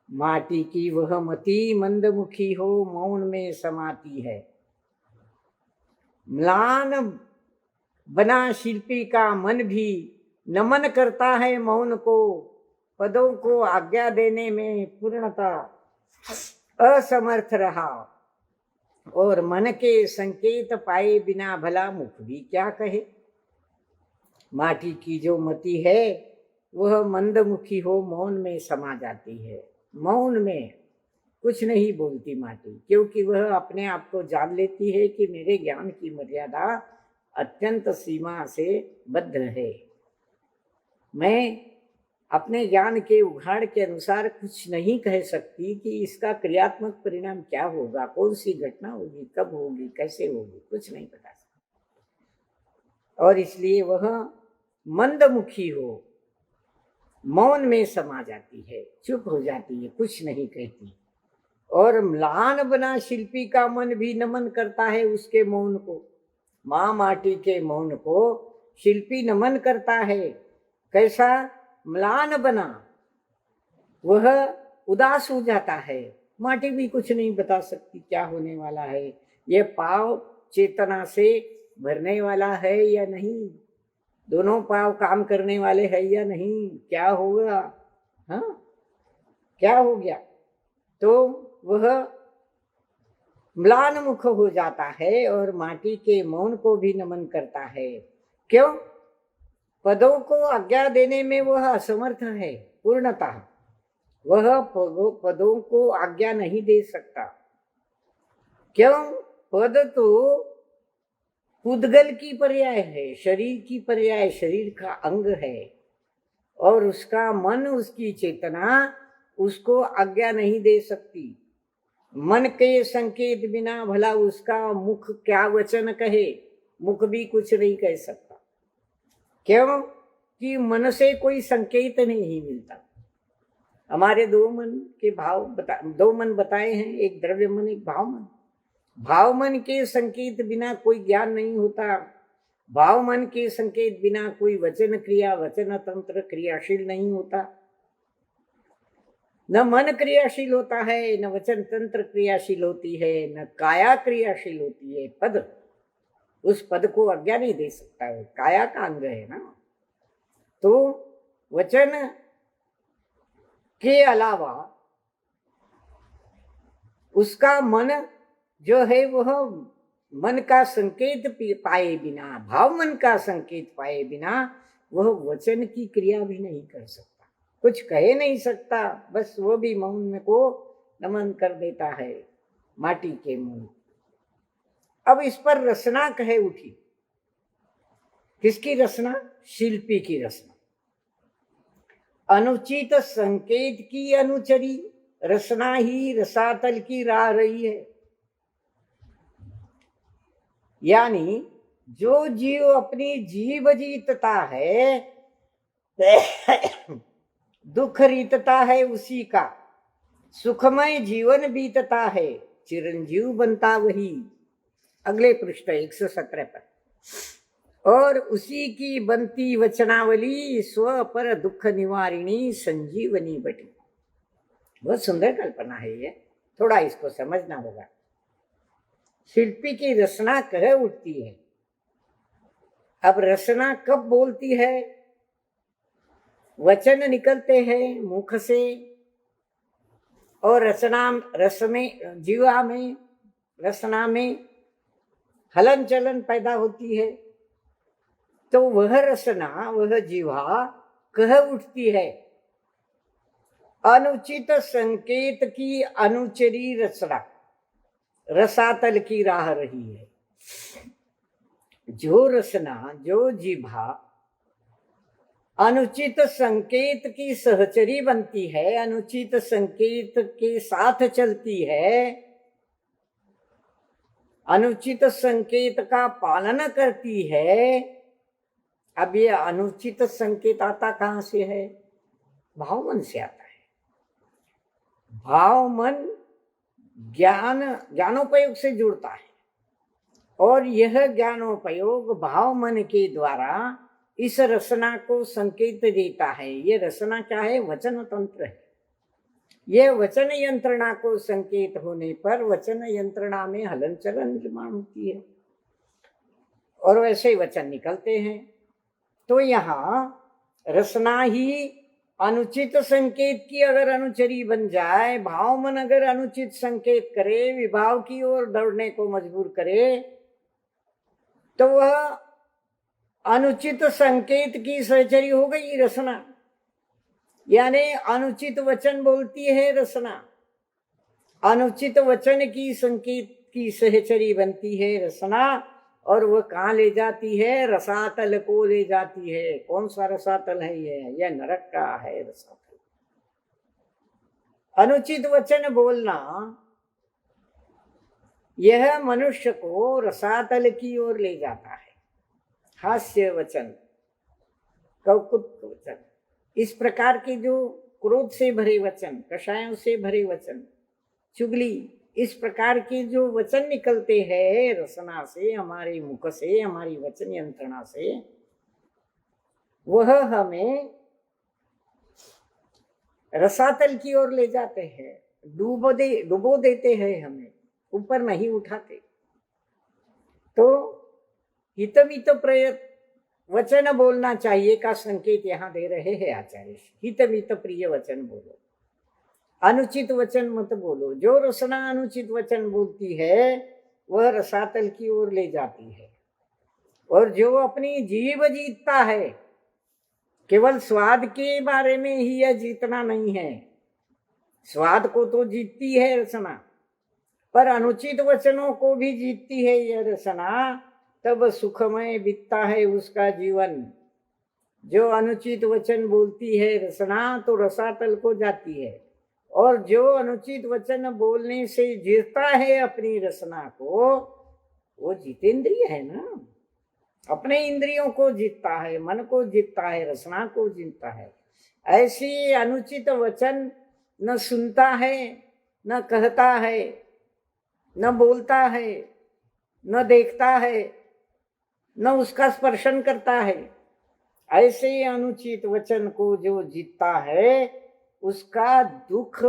माटी की वह मति मंदमुखी हो मौन में समाती है। म्लान बना शिल्पी का मन भी नमन करता है मौन को। पदों को आज्ञा देने में पूर्णता असमर्थ रहा और मन के संकेत पाए बिना भला मुख भी क्या कहे। माटी की जो मति है वह मंदमुखी हो मौन में समा जाती है। मौन में कुछ नहीं बोलती माटी, क्योंकि वह अपने आप को जान लेती है कि मेरे ज्ञान की मर्यादा अत्यंत सीमा से बद्ध है। मैं अपने ज्ञान के उघाड़ के अनुसार कुछ नहीं कह सकती कि इसका क्रियात्मक परिणाम क्या होगा, कौन सी घटना होगी, कब होगी, कैसे होगी, कुछ नहीं बता सकती। और इसलिए वह मंदमुखी हो मौन में समा जाती है, चुप हो जाती है, कुछ नहीं कहती। और म्लान बना शिल्पी का मन भी नमन करता है उसके मौन को। माँ माटी के मौन को शिल्पी नमन करता है। कैसा? म्लान बना, वह उदास हो जाता है। माटी भी कुछ नहीं बता सकती क्या होने वाला है, यह पाव चेतना से भरने वाला है या नहीं, दोनों पाव काम करने वाले है या नहीं, क्या होगा, हाँ क्या हो गया। तो वह म्लान मुख हो जाता है और माटी के मौन को भी नमन करता है। क्यों? पदों को आज्ञा देने में वह असमर्थ है। पूर्णतः वह पदों को आज्ञा नहीं दे सकता। क्यों? पद तो पुद्गल की पर्याय है, शरीर की पर्याय, शरीर का अंग है और उसका मन, उसकी चेतना उसको आज्ञा नहीं दे सकती। मन के संकेत बिना भला उसका मुख क्या वचन कहे, मुख भी कुछ नहीं कह सकता। क्यों? कि मन से कोई संकेत नहीं मिलता। हमारे दो मन बताए हैं, एक द्रव्य मन, एक भाव मन। भाव मन के संकेत बिना कोई ज्ञान नहीं होता। भाव मन के संकेत बिना कोई वचन क्रिया, वचन तंत्र क्रियाशील नहीं होता। न मन क्रियाशील होता है, न वचन तंत्र क्रियाशील होती है, न काया क्रियाशील होती है। पद, उस पद को आज्ञा नहीं दे सकता है, काया का अंग है ना। तो वचन के अलावा उसका मन जो है वह मन का संकेत पाए बिना, भाव मन का संकेत पाए बिना वह वचन की क्रिया भी नहीं कर सकता, कुछ कह नहीं सकता। बस वो भी मौन को नमन कर देता है, माटी के मौन। अब इस पर रचना कहे उठी। किसकी रचना? शिल्पी की रचना। अनुचित संकेत की अनुचरी रचना ही रसातल की राह रही है। यानी जो जीव अपनी जीव जीतता है, दुख रीतता है उसी का, सुखमय जीवन बीतता है, चिरंजीव बनता वही। अगले पृष्ठ 117 पर। और उसी की बनती वचनावली स्व पर दुख निवारिणी संजीवनी बटी। बहुत सुंदर कल्पना है ये, थोड़ा इसको समझना होगा। शिल्पी की रचना कह उठती है। अब रचना कब बोलती है? वचन निकलते हैं मुख से और रस में, जीवा में, रचना में हलन चलन पैदा होती है, तो वह रचना, वह जीवा कह उठती है। अनुचित संकेत की अनुचरी रचना रसातल की राह रही है। जो रचना, जो जीभा अनुचित संकेत की सहचरी बनती है, अनुचित संकेत के साथ चलती है, अनुचित संकेत का पालन करती है। अब ये अनुचित संकेत आता कहां से है? भाव मन से आता है। भाव मन ज्ञानोपयोग से जुड़ता है और यह ज्ञानोपयोग भाव मन के द्वारा इस रचना को संकेत देता है। ये रचना क्या है? वचन तंत्र है। यह वचन यंत्रणा को संकेत होने पर वचन यंत्रणा में हलन चलन निर्माण होती है और वैसे ही वचन निकलते हैं। तो यहाँ रचना ही अनुचित संकेत की अगर अनुचरी बन जाए, भाव मन अगर अनुचित संकेत करे, विभाव की ओर दौड़ने को मजबूर करे, तो वह अनुचित संकेत की सहचरी हो गई रचना। यानी अनुचित वचन बोलती है रचना, अनुचित वचन की संकेत की सहचरी बनती है रचना, और वह कहाँ ले जाती है? रसातल को ले जाती है। कौन सा रसातल है यह नरक का है रसातल। अनुचित वचन बोलना यह मनुष्य को रसातल की ओर ले जाता है। हास्य वचन, कौकुत वचन, इस प्रकार के जो क्रोध से भरे वचन, कषायों से भरे वचन, चुगली, इस प्रकार के जो वचन निकलते हैं रसना से, हमारे मुख से, हमारी वचन यंत्रणा से, वह हमें रसातल की ओर ले जाते हैं, डुबो देते हैं, हमें ऊपर नहीं उठाते। तो हितमित प्रयत वचन बोलना चाहिए का संकेत यहाँ दे रहे हैं आचार्य। हितमित प्रिय वचन बोलो, अनुचित वचन मत बोलो। जो रसना अनुचित वचन बोलती है वह रसातल की ओर ले जाती है। और जो अपनी जीव जीतता है, केवल स्वाद के बारे में ही यह जीतना नहीं है, स्वाद को तो जीतती है रसना, पर अनुचित वचनों को भी जीतती है यह रसना, तब सुखमय बीतता है उसका जीवन। जो अनुचित वचन बोलती है रसना तो रसातल को जाती है, और जो अनुचित वचन बोलने से जीतता है अपनी रसना को, वो जितेंद्रिय है ना, अपने इंद्रियों को जीतता है, मन को जीतता है, रसना को जीतता है। ऐसी अनुचित वचन न सुनता है, न कहता है, न बोलता है, न देखता है, न उसका स्पर्शन करता है। ऐसे अनुचित वचन को जो जीतता है उसका दुख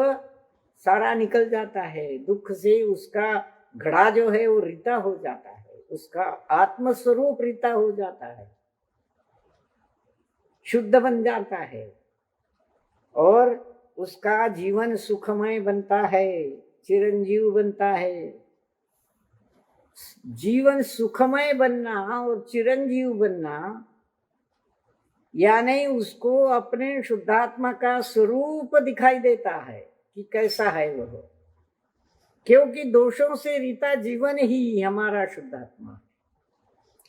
सारा निकल जाता है। दुख से उसका घड़ा जो है वो रीता हो जाता है, उसका आत्मस्वरूप रीता हो जाता है, शुद्ध बन जाता है, और उसका जीवन सुखमय बनता है, चिरंजीव बनता है। जीवन सुखमय बनना और चिरंजीव बनना यानी उसको अपने शुद्धात्मा का स्वरूप दिखाई देता है कि कैसा है वह, क्योंकि दोषों से रीता जीवन ही हमारा शुद्धात्मा है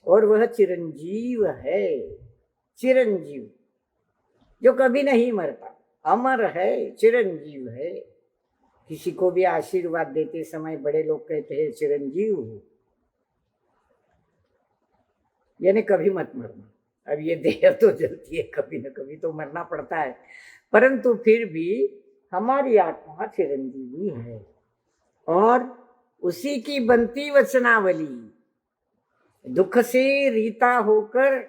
और वह चिरंजीव है। चिरंजीव जो कभी नहीं मरता, अमर है, चिरंजीव है। किसी को भी आशीर्वाद देते समय बड़े लोग कहते हैं चिरंजीव हो, यानी कभी मत मरना। अब ये देह तो जलती है, कभी न कभी तो मरना पड़ता है, परंतु फिर भी हमारी आत्मा चिरंजीवी है। और उसी की बनती वचनावली दुख से रीता होकर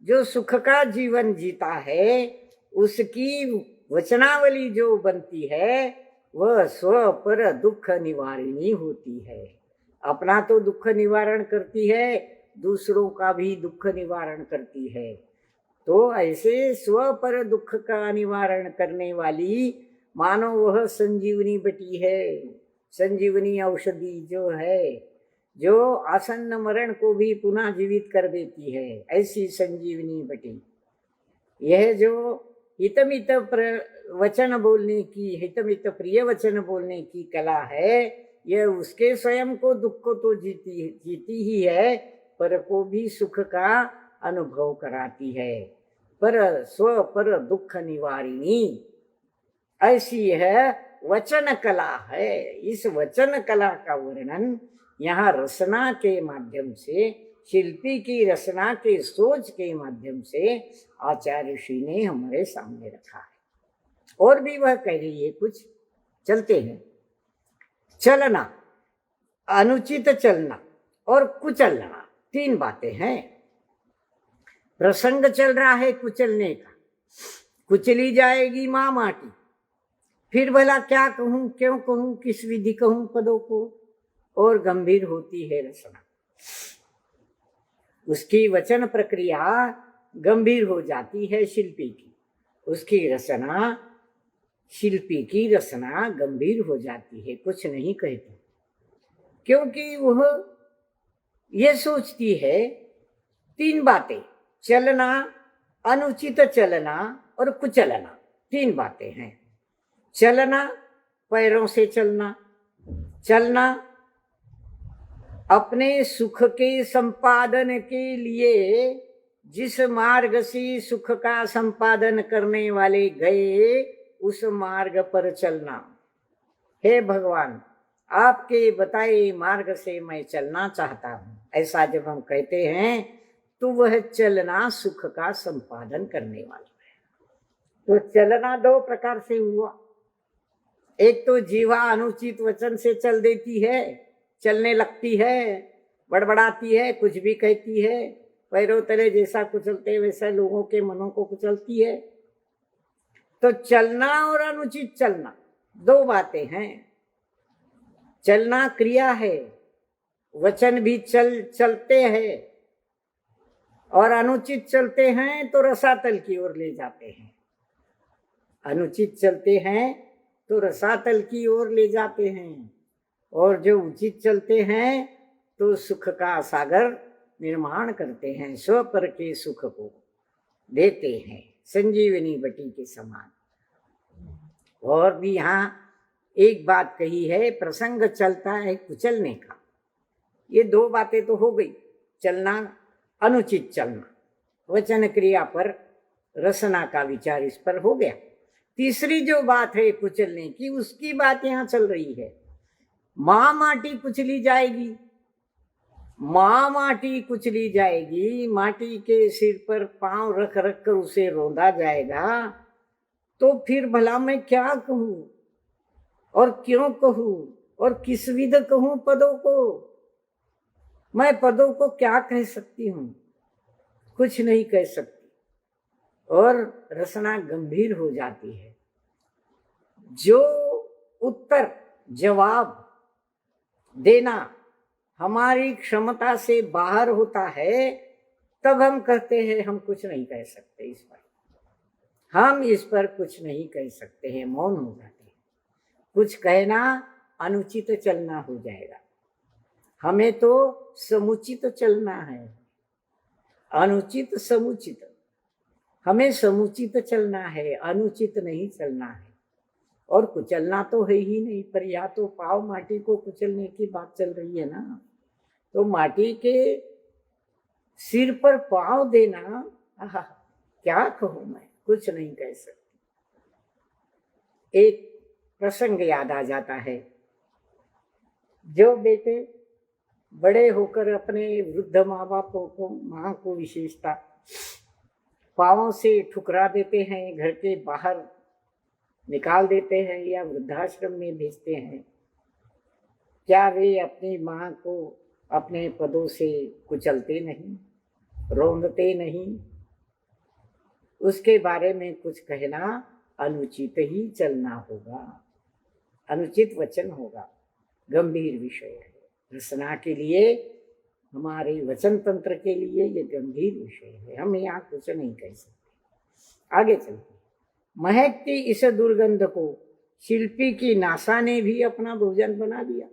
जो सुख का जीवन जीता है, उसकी वचनावली जो बनती है वह स्व पर दुख निवारिणी होती है। अपना तो दुख निवारण करती है, दूसरों का भी दुख निवारण करती है। तो ऐसे स्व पर दुख का निवारण करने वाली मानो वह संजीवनी बटी है। संजीवनी औषधि जो है, जो आसन्न मरण को भी पुनः जीवित कर देती है, ऐसी संजीवनी बटी। यह जो हितमित वचन बोलने की, हितमित प्रिय वचन बोलने की कला है, यह उसके स्वयं को दुख को तो जीती ही है, पर को भी सुख का अनुभव कराती है। पर स्व पर दुख निवारिणी ऐसी है वचन कला है। इस वचन कला का वर्णन यहाँ रचना के माध्यम से, शिल्पी की रचना के सोच के माध्यम से आचार्य श्री ने हमारे सामने रखा है। और भी वह कह रही है कुछ, चलते हैं। चलना, अनुचित चलना और कुचलना, तीन बातें हैं। प्रसंग चल रहा है कुचलने का। कुचली जाएगी माँ माटी, फिर भला क्या कहूं, क्यों कहूं, किस विधि कहूं पदों को। और गंभीर होती है रचना, उसकी वचन प्रक्रिया गंभीर हो जाती है शिल्पी की। उसकी रचना, शिल्पी की रचना गंभीर हो जाती है, कुछ नहीं कहती, क्योंकि वह ये सोचती है तीन बातें, चलना, अनुचित चलना और कुचलना, तीन बातें हैं। चलना, पैरों से चलना। चलना अपने सुख के संपादन के लिए जिस मार्ग से सुख का संपादन करने वाले गए, उस मार्ग पर चलना। हे भगवान, आपके बताए मार्ग से मैं चलना चाहता हूं, ऐसा जब हम कहते हैं तो वह चलना सुख का संपादन करने वाला है। तो चलना दो प्रकार से हुआ। एक तो जीवा अनुचित वचन से चल देती है, चलने लगती है, बड़बड़ाती है, कुछ भी कहती है, पैरों तले जैसा कुचलते वैसा लोगों के मनों को कुचलती है। तो चलना और अनुचित चलना दो बातें हैं। चलना क्रिया है, वचन भी चलते हैं, और अनुचित चलते हैं तो रसातल की ओर ले जाते हैं। अनुचित चलते हैं तो रसातल की ओर ले जाते हैं, और जो उचित चलते हैं तो सुख का सागर निर्माण करते हैं, स्व पर के सुख को देते हैं, संजीवनी बटी के समान। और भी यहाँ एक बात कही है, प्रसंग चलता है कुचलने का। ये दो बातें तो हो गई, चलना, अनुचित चलना, वचन क्रिया पर रचना का विचार इस पर हो गया। तीसरी जो बात है कुचलने की, उसकी बात यहाँ चल रही है। माँ माटी कुचली जाएगी, माँ माटी कुचली जाएगी, माटी के सिर पर पांव रख रख कर उसे रोंदा जाएगा, तो फिर भला मैं क्या कहूं और क्यों कहूं और किस विध कहूं पदों को। मैं पदों को क्या कह सकती हूं, कुछ नहीं कह सकती। और रचना गंभीर हो जाती है। जो उत्तर जवाब देना हमारी क्षमता से बाहर होता है, तब हम कहते हैं हम कुछ नहीं कह सकते इस पर, हम इस पर कुछ नहीं कह सकते हैं, मौन हो जाते हैं। कुछ कहना अनुचित चलना हो जाएगा। हमें तो समुचित चलना है, अनुचित समुचित। हमें समुचित चलना है, अनुचित नहीं चलना है। और कुचलना तो है ही नहीं, पर या तो पाव माटी को कुचलने की बात चल रही है ना, तो माटी के सिर पर पाव देना, क्या कहूं मैं, कुछ नहीं कह सकती। एक प्रसंग याद आ जाता है। जो बेटे बड़े होकर अपने वृद्ध माँ बापों को, माँ को विशेषता, पाँवों से ठुकरा देते हैं, घर के बाहर निकाल देते हैं या वृद्धाश्रम में भेजते हैं, क्या वे अपनी माँ को अपने पदों से कुचलते नहीं, रोंदते नहीं, उसके बारे में कुछ कहना अनुचित ही चलना होगा, अनुचित वचन होगा, गंभीर विषय है। रसना के लिए, हमारे वचन तंत्र के लिए ये गंभीर विषय है, हम यहाँ कुछ नहीं कह सकते। आगे चलते, महकती इस दुर्गंध को शिल्पी की नासा ने भी अपना भोजन बना लिया,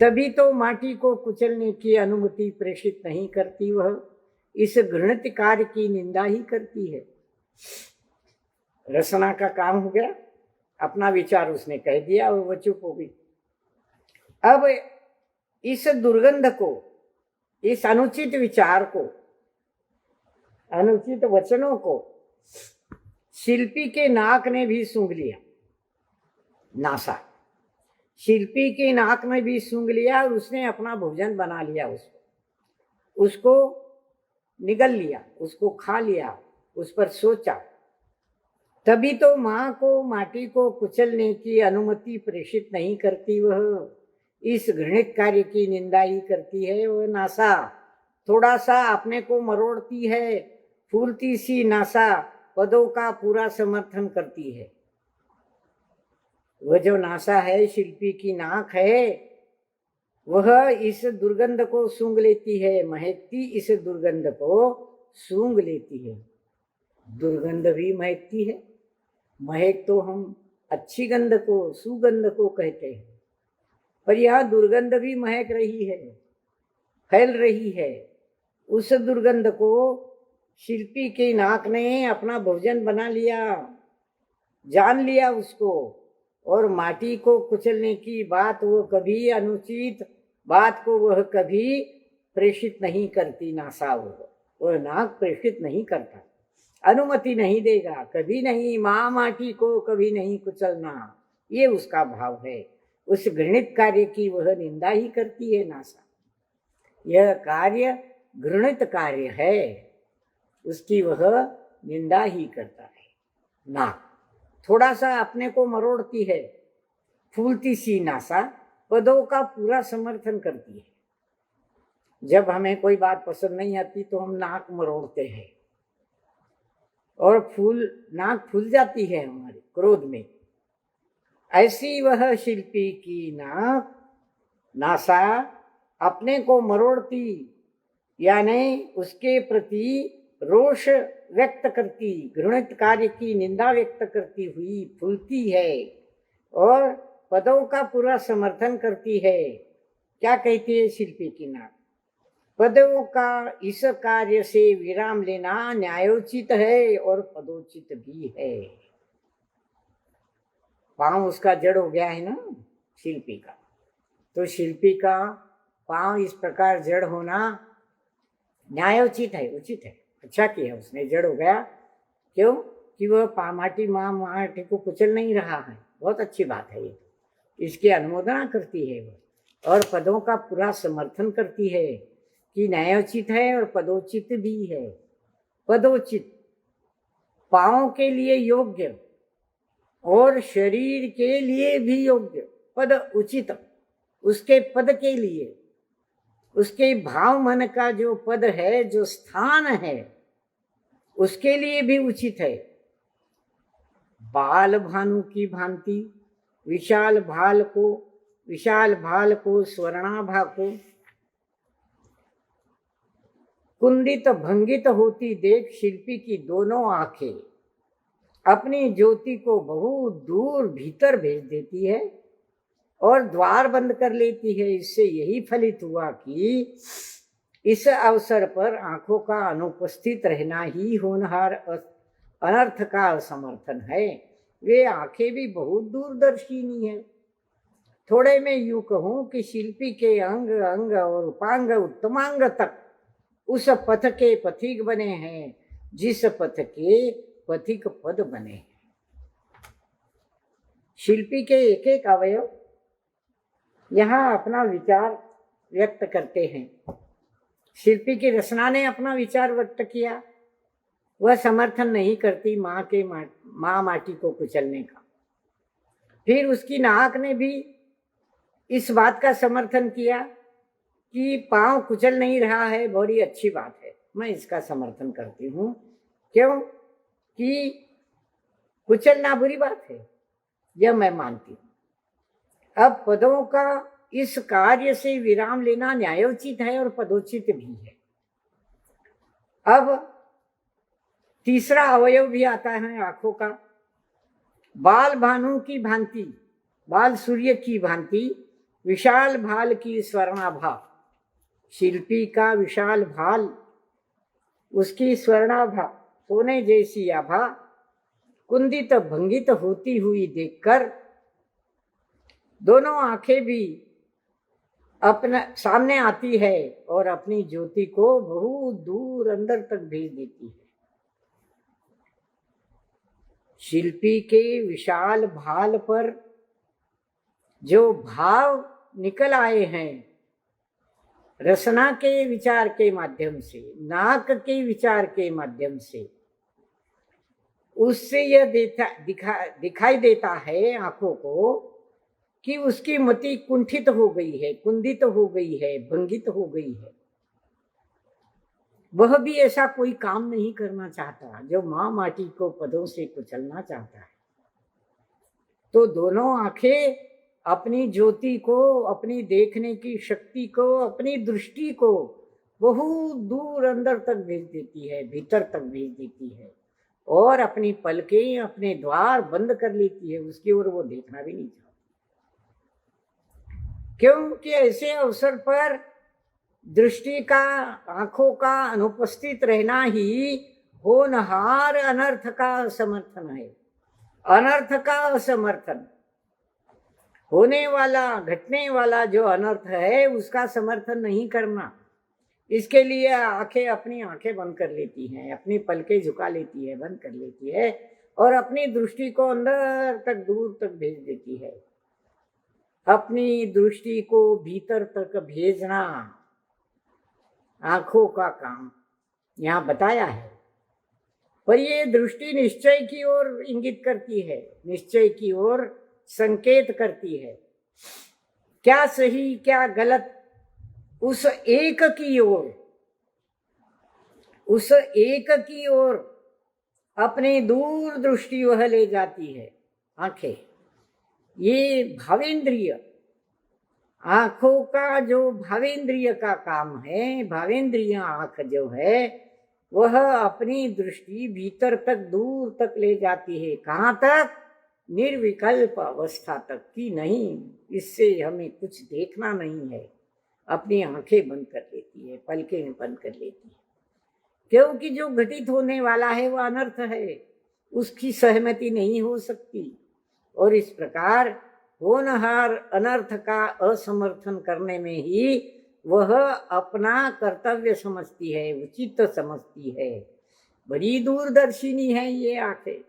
तभी तो माटी को कुचलने की अनुमति प्रेषित नहीं करती, वह इस घृणित कार्य की निंदा ही करती है। रसना का काम हो गया, अपना विचार उसने कह दिया और वह चुप हो गई। अब इस दुर्गंध को, इस अनुचित विचार को, अनुचित वचनों को शिल्पी के नाक ने भी सूंघ लिया, नासा, शिल्पी के नाक में भी सूंघ लिया और उसने अपना भोजन बना लिया, उसको निगल लिया, उसको खा लिया, उस पर सोचा। तभी तो माँ को माटी को कुचलने की अनुमति प्रेषित नहीं करती, वह इस घृणित कार्य की निंदा ही करती है। वह नासा थोड़ा सा अपने को मरोड़ती है, फूलती सी नासा पदों का पूरा समर्थन करती है। वह जो नासा है, शिल्पी की नाक है, वह इस दुर्गंध को सूंघ लेती है, महकती इस दुर्गंध को सूंघ लेती है। दुर्गंध भी महकती है, महक तो हम अच्छी गंध को, सुगंध को कहते हैं, पर यह दुर्गंध भी महक रही है, फैल रही है। उस दुर्गंध को शिल्पी की नाक ने अपना भोजन बना लिया, जान लिया उसको, और माटी को कुचलने की बात वो कभी, अनुचित बात को वह कभी प्रेषित नहीं करती। नासा वह नाक प्रेषित नहीं करता, अनुमति नहीं देगा, कभी नहीं, माँ माटी को कभी नहीं कुचलना, ये उसका भाव है। उस घृणित कार्य की वह निंदा ही करती है नासा। यह कार्य घृणित कार्य है, उसकी वह निंदा ही करता है। नाक थोड़ा सा अपने को मरोड़ती है, फूलती सी नासा पदों का पूरा समर्थन करती है। जब हमें कोई बात पसंद नहीं आती तो हम नाक मरोड़ते हैं और नाक फूल जाती है हमारे क्रोध में। ऐसी वह शिल्पी की नाक, नासा अपने को मरोड़ती, यानी उसके प्रति रोष व्यक्त करती, घृणित कार्य की निंदा व्यक्त करती हुई फूलती है और पदों का पूरा समर्थन करती है। क्या कहती है शिल्पी की नाक? पदों का इस कार्य से विराम लेना न्यायोचित है और पदोचित भी है। पांव उसका जड़ हो गया है ना शिल्पी का, तो शिल्पी का पांव इस प्रकार जड़ होना न्यायोचित है, उचित है। अच्छा किया उसने, जड़ हो गया। क्यों? कि वह माटी को कुचल नहीं रहा है, बहुत अच्छी बात है ये, इसकी अनुमोदना करती है वह, और पदों का पूरा समर्थन करती है कि न्यायोचित है और पदोचित भी है। पदोचित पांव के लिए योग्य और शरीर के लिए भी योग्य, पद उचित, उसके पद के लिए, उसके भाव मन का जो पद है, जो स्थान है, उसके लिए भी उचित है। बाल भानु की भांति विशाल भाल को स्वर्णाभा को कुंदित भंगित होती देख शिल्पी की दोनों आंखें अपनी ज्योति को बहुत दूर भीतर भेज देती है और द्वार बंद कर लेती है। इससे यही फलित हुआ कि इस अवसर पर आंखों का अनुपस्थित रहना ही होनहार अनर्थ का समर्थन है। वे आंखें भी बहुत दूरदर्शिनी है। थोड़े में यूं कहूं कि शिल्पी के अंग अंग और उपांग उत्तमांग तक उस पथ के पथिक बने हैं जिस पथ के पथिक पद बने हैं। शिल्पी के एक एक अवयव यहाँ अपना विचार व्यक्त करते हैं। शिल्पी की रचना ने अपना विचार व्यक्त किया, वह समर्थन नहीं करती माँ माटी को कुचलने का। फिर उसकी नाक ने भी इस बात का समर्थन किया कि पांव कुचल नहीं रहा है, बड़ी अच्छी बात है, मैं इसका समर्थन करती हूँ। क्यों कि कुचलना बुरी बात है, यह मैं मानती हूँ। अब पदों का इस कार्य से विराम लेना न्यायोचित है और पदोचित भी है। अब तीसरा अवयव भी आता है आंखों का। बाल भानु की भांति, बाल सूर्य की भांति विशाल भाल की स्वर्णाभा, शिल्पी का विशाल भाल, उसकी स्वर्णाभा, सोने जैसी आभा कुंदित भंगित होती हुई देखकर दोनों आंखें भी अपने सामने आती है और अपनी ज्योति को बहुत दूर अंदर तक भेज देती है। शिल्पी के विशाल भाल पर जो भाव निकल आए हैं रसना के विचार के माध्यम से, नाक के विचार के माध्यम से, उससे यह दिखाई देता है आंखों को कि उसकी मति कुंठित हो गई है, कुंदित हो गई है, भंगित हो गई है। वह भी ऐसा कोई काम नहीं करना चाहता जो माँ माटी को पदों से कुचलना चाहता है। तो दोनों आंखें अपनी ज्योति को, अपनी देखने की शक्ति को, अपनी दृष्टि को बहुत दूर अंदर तक भेज देती है, भीतर तक भेज देती है और अपनी पलकें, अपने द्वार बंद कर लेती है, उसकी ओर वो देखना भी नहीं चाहती। क्योंकि ऐसे अवसर पर दृष्टि का, आंखों का अनुपस्थित रहना ही होनहार अनर्थ का समर्थन है। अनर्थ का असमर्थन, होने वाला, घटने वाला जो अनर्थ है उसका समर्थन नहीं करना। इसके लिए आंखें, अपनी आंखें बंद कर लेती हैं, अपनी पलकें झुका लेती है, बंद कर लेती है और अपनी दृष्टि को अंदर तक, दूर तक भेज देती है। अपनी दृष्टि को भीतर तक भेजना आंखों का काम यहाँ बताया है। पर ये दृष्टि निश्चय की ओर इंगित करती है, निश्चय की ओर संकेत करती है। क्या सही क्या गलत, उस एक की ओर, उस एक की ओर अपनी दूर दृष्टि वह ले जाती है आंखें। ये भावेंद्रिय, आंखों का जो भावेंद्रिय का काम है, भावेंद्रिय आंख जो है वह अपनी दृष्टि भीतर तक, दूर तक ले जाती है। कहाँ तक? निर्विकल्प अवस्था तक की नहीं, इससे हमें कुछ देखना नहीं है। अपनी आंखें बंद कर लेती है, पलकें बंद कर लेती है, क्योंकि जो घटित होने वाला है वह अनर्थ है, उसकी सहमति नहीं हो सकती। और इस प्रकार होनहार अनर्थ का असमर्थन करने में ही वह अपना कर्तव्य समझती है, उचित समझती है। बड़ी दूरदर्शिनी है ये आंखें,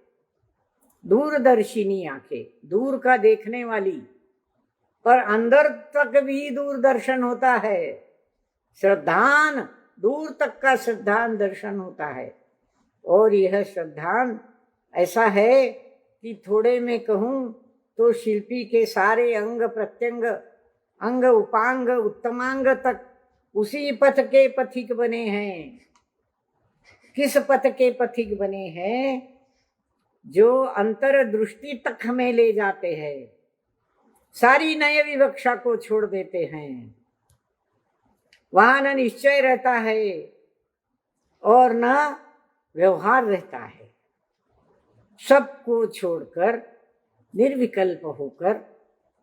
दूरदर्शिनी आंखें, दूर का देखने वाली, पर अंदर तक भी दूरदर्शन होता है। श्रद्धान, दूर तक का श्रद्धान दर्शन होता है। और यह श्रद्धान ऐसा है कि थोड़े में कहूँ तो शिल्पी के सारे अंग प्रत्यंग, अंग उपांग उत्तमांग तक उसी पथ के पथिक बने हैं। किस पथ के पथिक बने हैं? जो अंतर दृष्टि तक हमें ले जाते हैं, सारी नय विवक्षा को छोड़ देते हैं। वहां न निश्चय रहता है और न व्यवहार रहता है। सबको छोड़कर निर्विकल्प होकर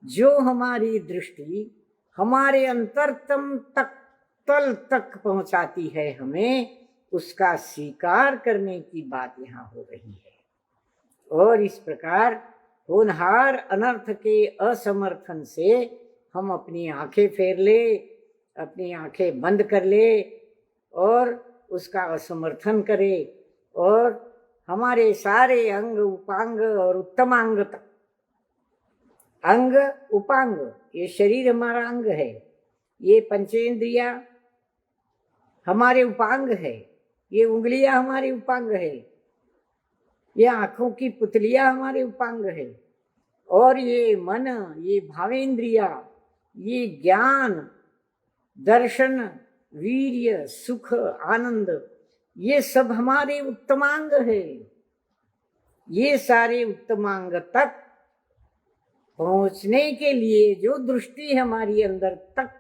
जो हमारी दृष्टि हमारे अंतरतम तक, तल तक पहुंचाती है हमें, उसका स्वीकार करने की बात यहाँ हो रही है। और इस प्रकार होनहार अनर्थ के असमर्थन से हम अपनी आंखें फेर ले, अपनी आंखें बंद कर ले और उसका असमर्थन करे और हमारे सारे अंग उपांग और उत्तमांग तक, अंग उपांग, ये शरीर हमारा अंग है, ये पंचेंद्रिया हमारे उपांग है, ये उंगलियां हमारी उपांग है, ये आंखों की पुतलियां हमारे उपांग है, और ये मन, ये भावेंद्रिया, ये ज्ञान, दर्शन, वीर्य, सुख, आनंद, ये सब हमारे उत्तमांग है। ये सारे उत्तमांग तक पहुंचने के लिए जो दृष्टि हमारी अंदर तक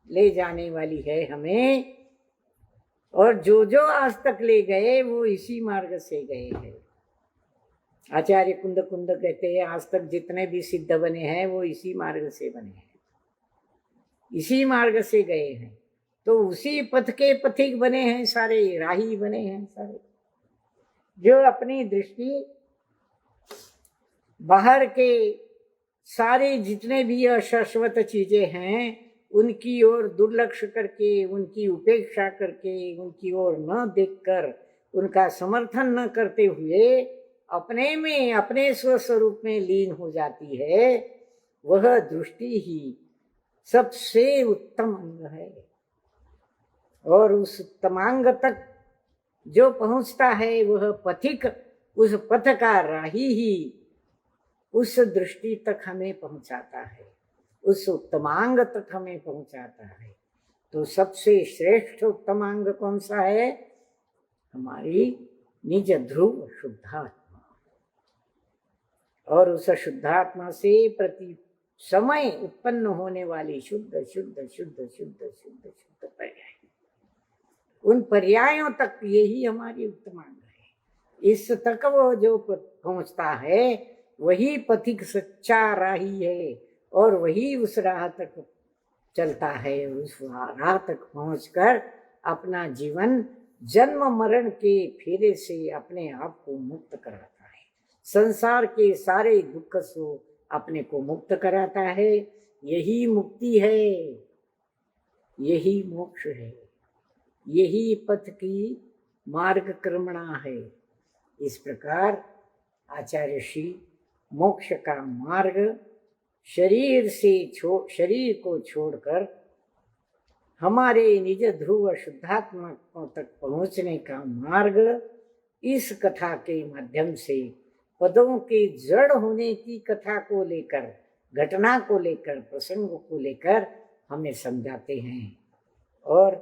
ले जाने वाली है हमें, और जो जो आज तक ले गए वो इसी मार्ग से गए हैं। आचार्य कुंद कुंद कहते हैं आज तक जितने भी सिद्ध बने हैं वो इसी मार्ग से बने हैं, इसी मार्ग से गए हैं। तो उसी पथ के पथिक बने हैं सारे, राही बने हैं सारे, जो अपनी दृष्टि बाहर के सारे जितने भी अशाश्वत चीजें हैं उनकी ओर दुर्लक्ष्य करके, उनकी उपेक्षा करके, उनकी ओर न देखकर, उनका समर्थन न करते हुए अपने में, अपने स्वस्वरूप में लीन हो जाती है, वह दृष्टि ही सबसे उत्तम अंग है। और उस उत्तमांग तक जो पहुंचता है वह पथिक, उस पथ का राही ही उस दृष्टि तक हमें पहुंचाता है, उस उत्तमांग तक हमें पहुंचाता है। तो सबसे श्रेष्ठ उत्तमांग कौन सा है? हमारी निज ध्रुव शुद्धात्मा। और उस शुद्धात्मा से प्रति समय उत्पन्न होने वाली शुद्ध शुद्ध शुद्ध शुद्ध शुद्ध शुद्ध पर्याय, उन पर्यायों तक यही हमारी उत्तमांग है। इस तक वो जो पहुंचता है वही पथिक सच्चा राही है, और वही उस राह तक चलता है। उस राह तक पहुंचकर अपना जीवन जन्म मरण के फेरे से अपने आप को मुक्त कराता है, संसार के सारे दुख से अपने को मुक्त कराता है। यही मुक्ति है, यही मोक्ष है, यही पथ की मार्ग क्रमणा है। इस प्रकार आचार्य श्री मोक्ष का मार्ग शरीर को छोड़कर हमारे निज ध्रुव शुद्धात्मा तक पहुंचने का मार्ग इस कथा के माध्यम से पदों के जड़ होने की कथा को लेकर, घटना को लेकर, प्रसंग को लेकर हमें समझाते हैं। और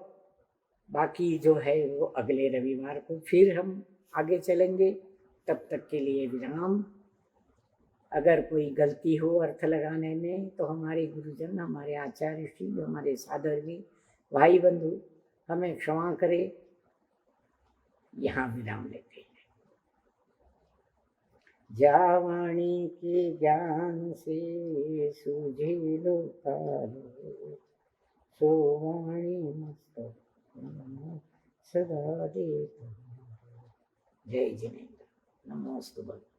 बाकी जो है वो अगले रविवार को फिर हम आगे चलेंगे। तब तक के लिए विराम। अगर कोई गलती हो अर्थ लगाने में तो हमारे गुरुजन, हमारे आचार्य श्री, हमारे साधर्मी भाई बंधु हमें क्षमा करे। यहाँ विराम लेते हैं। जावाणी के ज्ञान से सूझे लोकालो, सोवाणी मस्तक सदा देता। जय जिनेन्द्र। नमोस्तुभ्यं।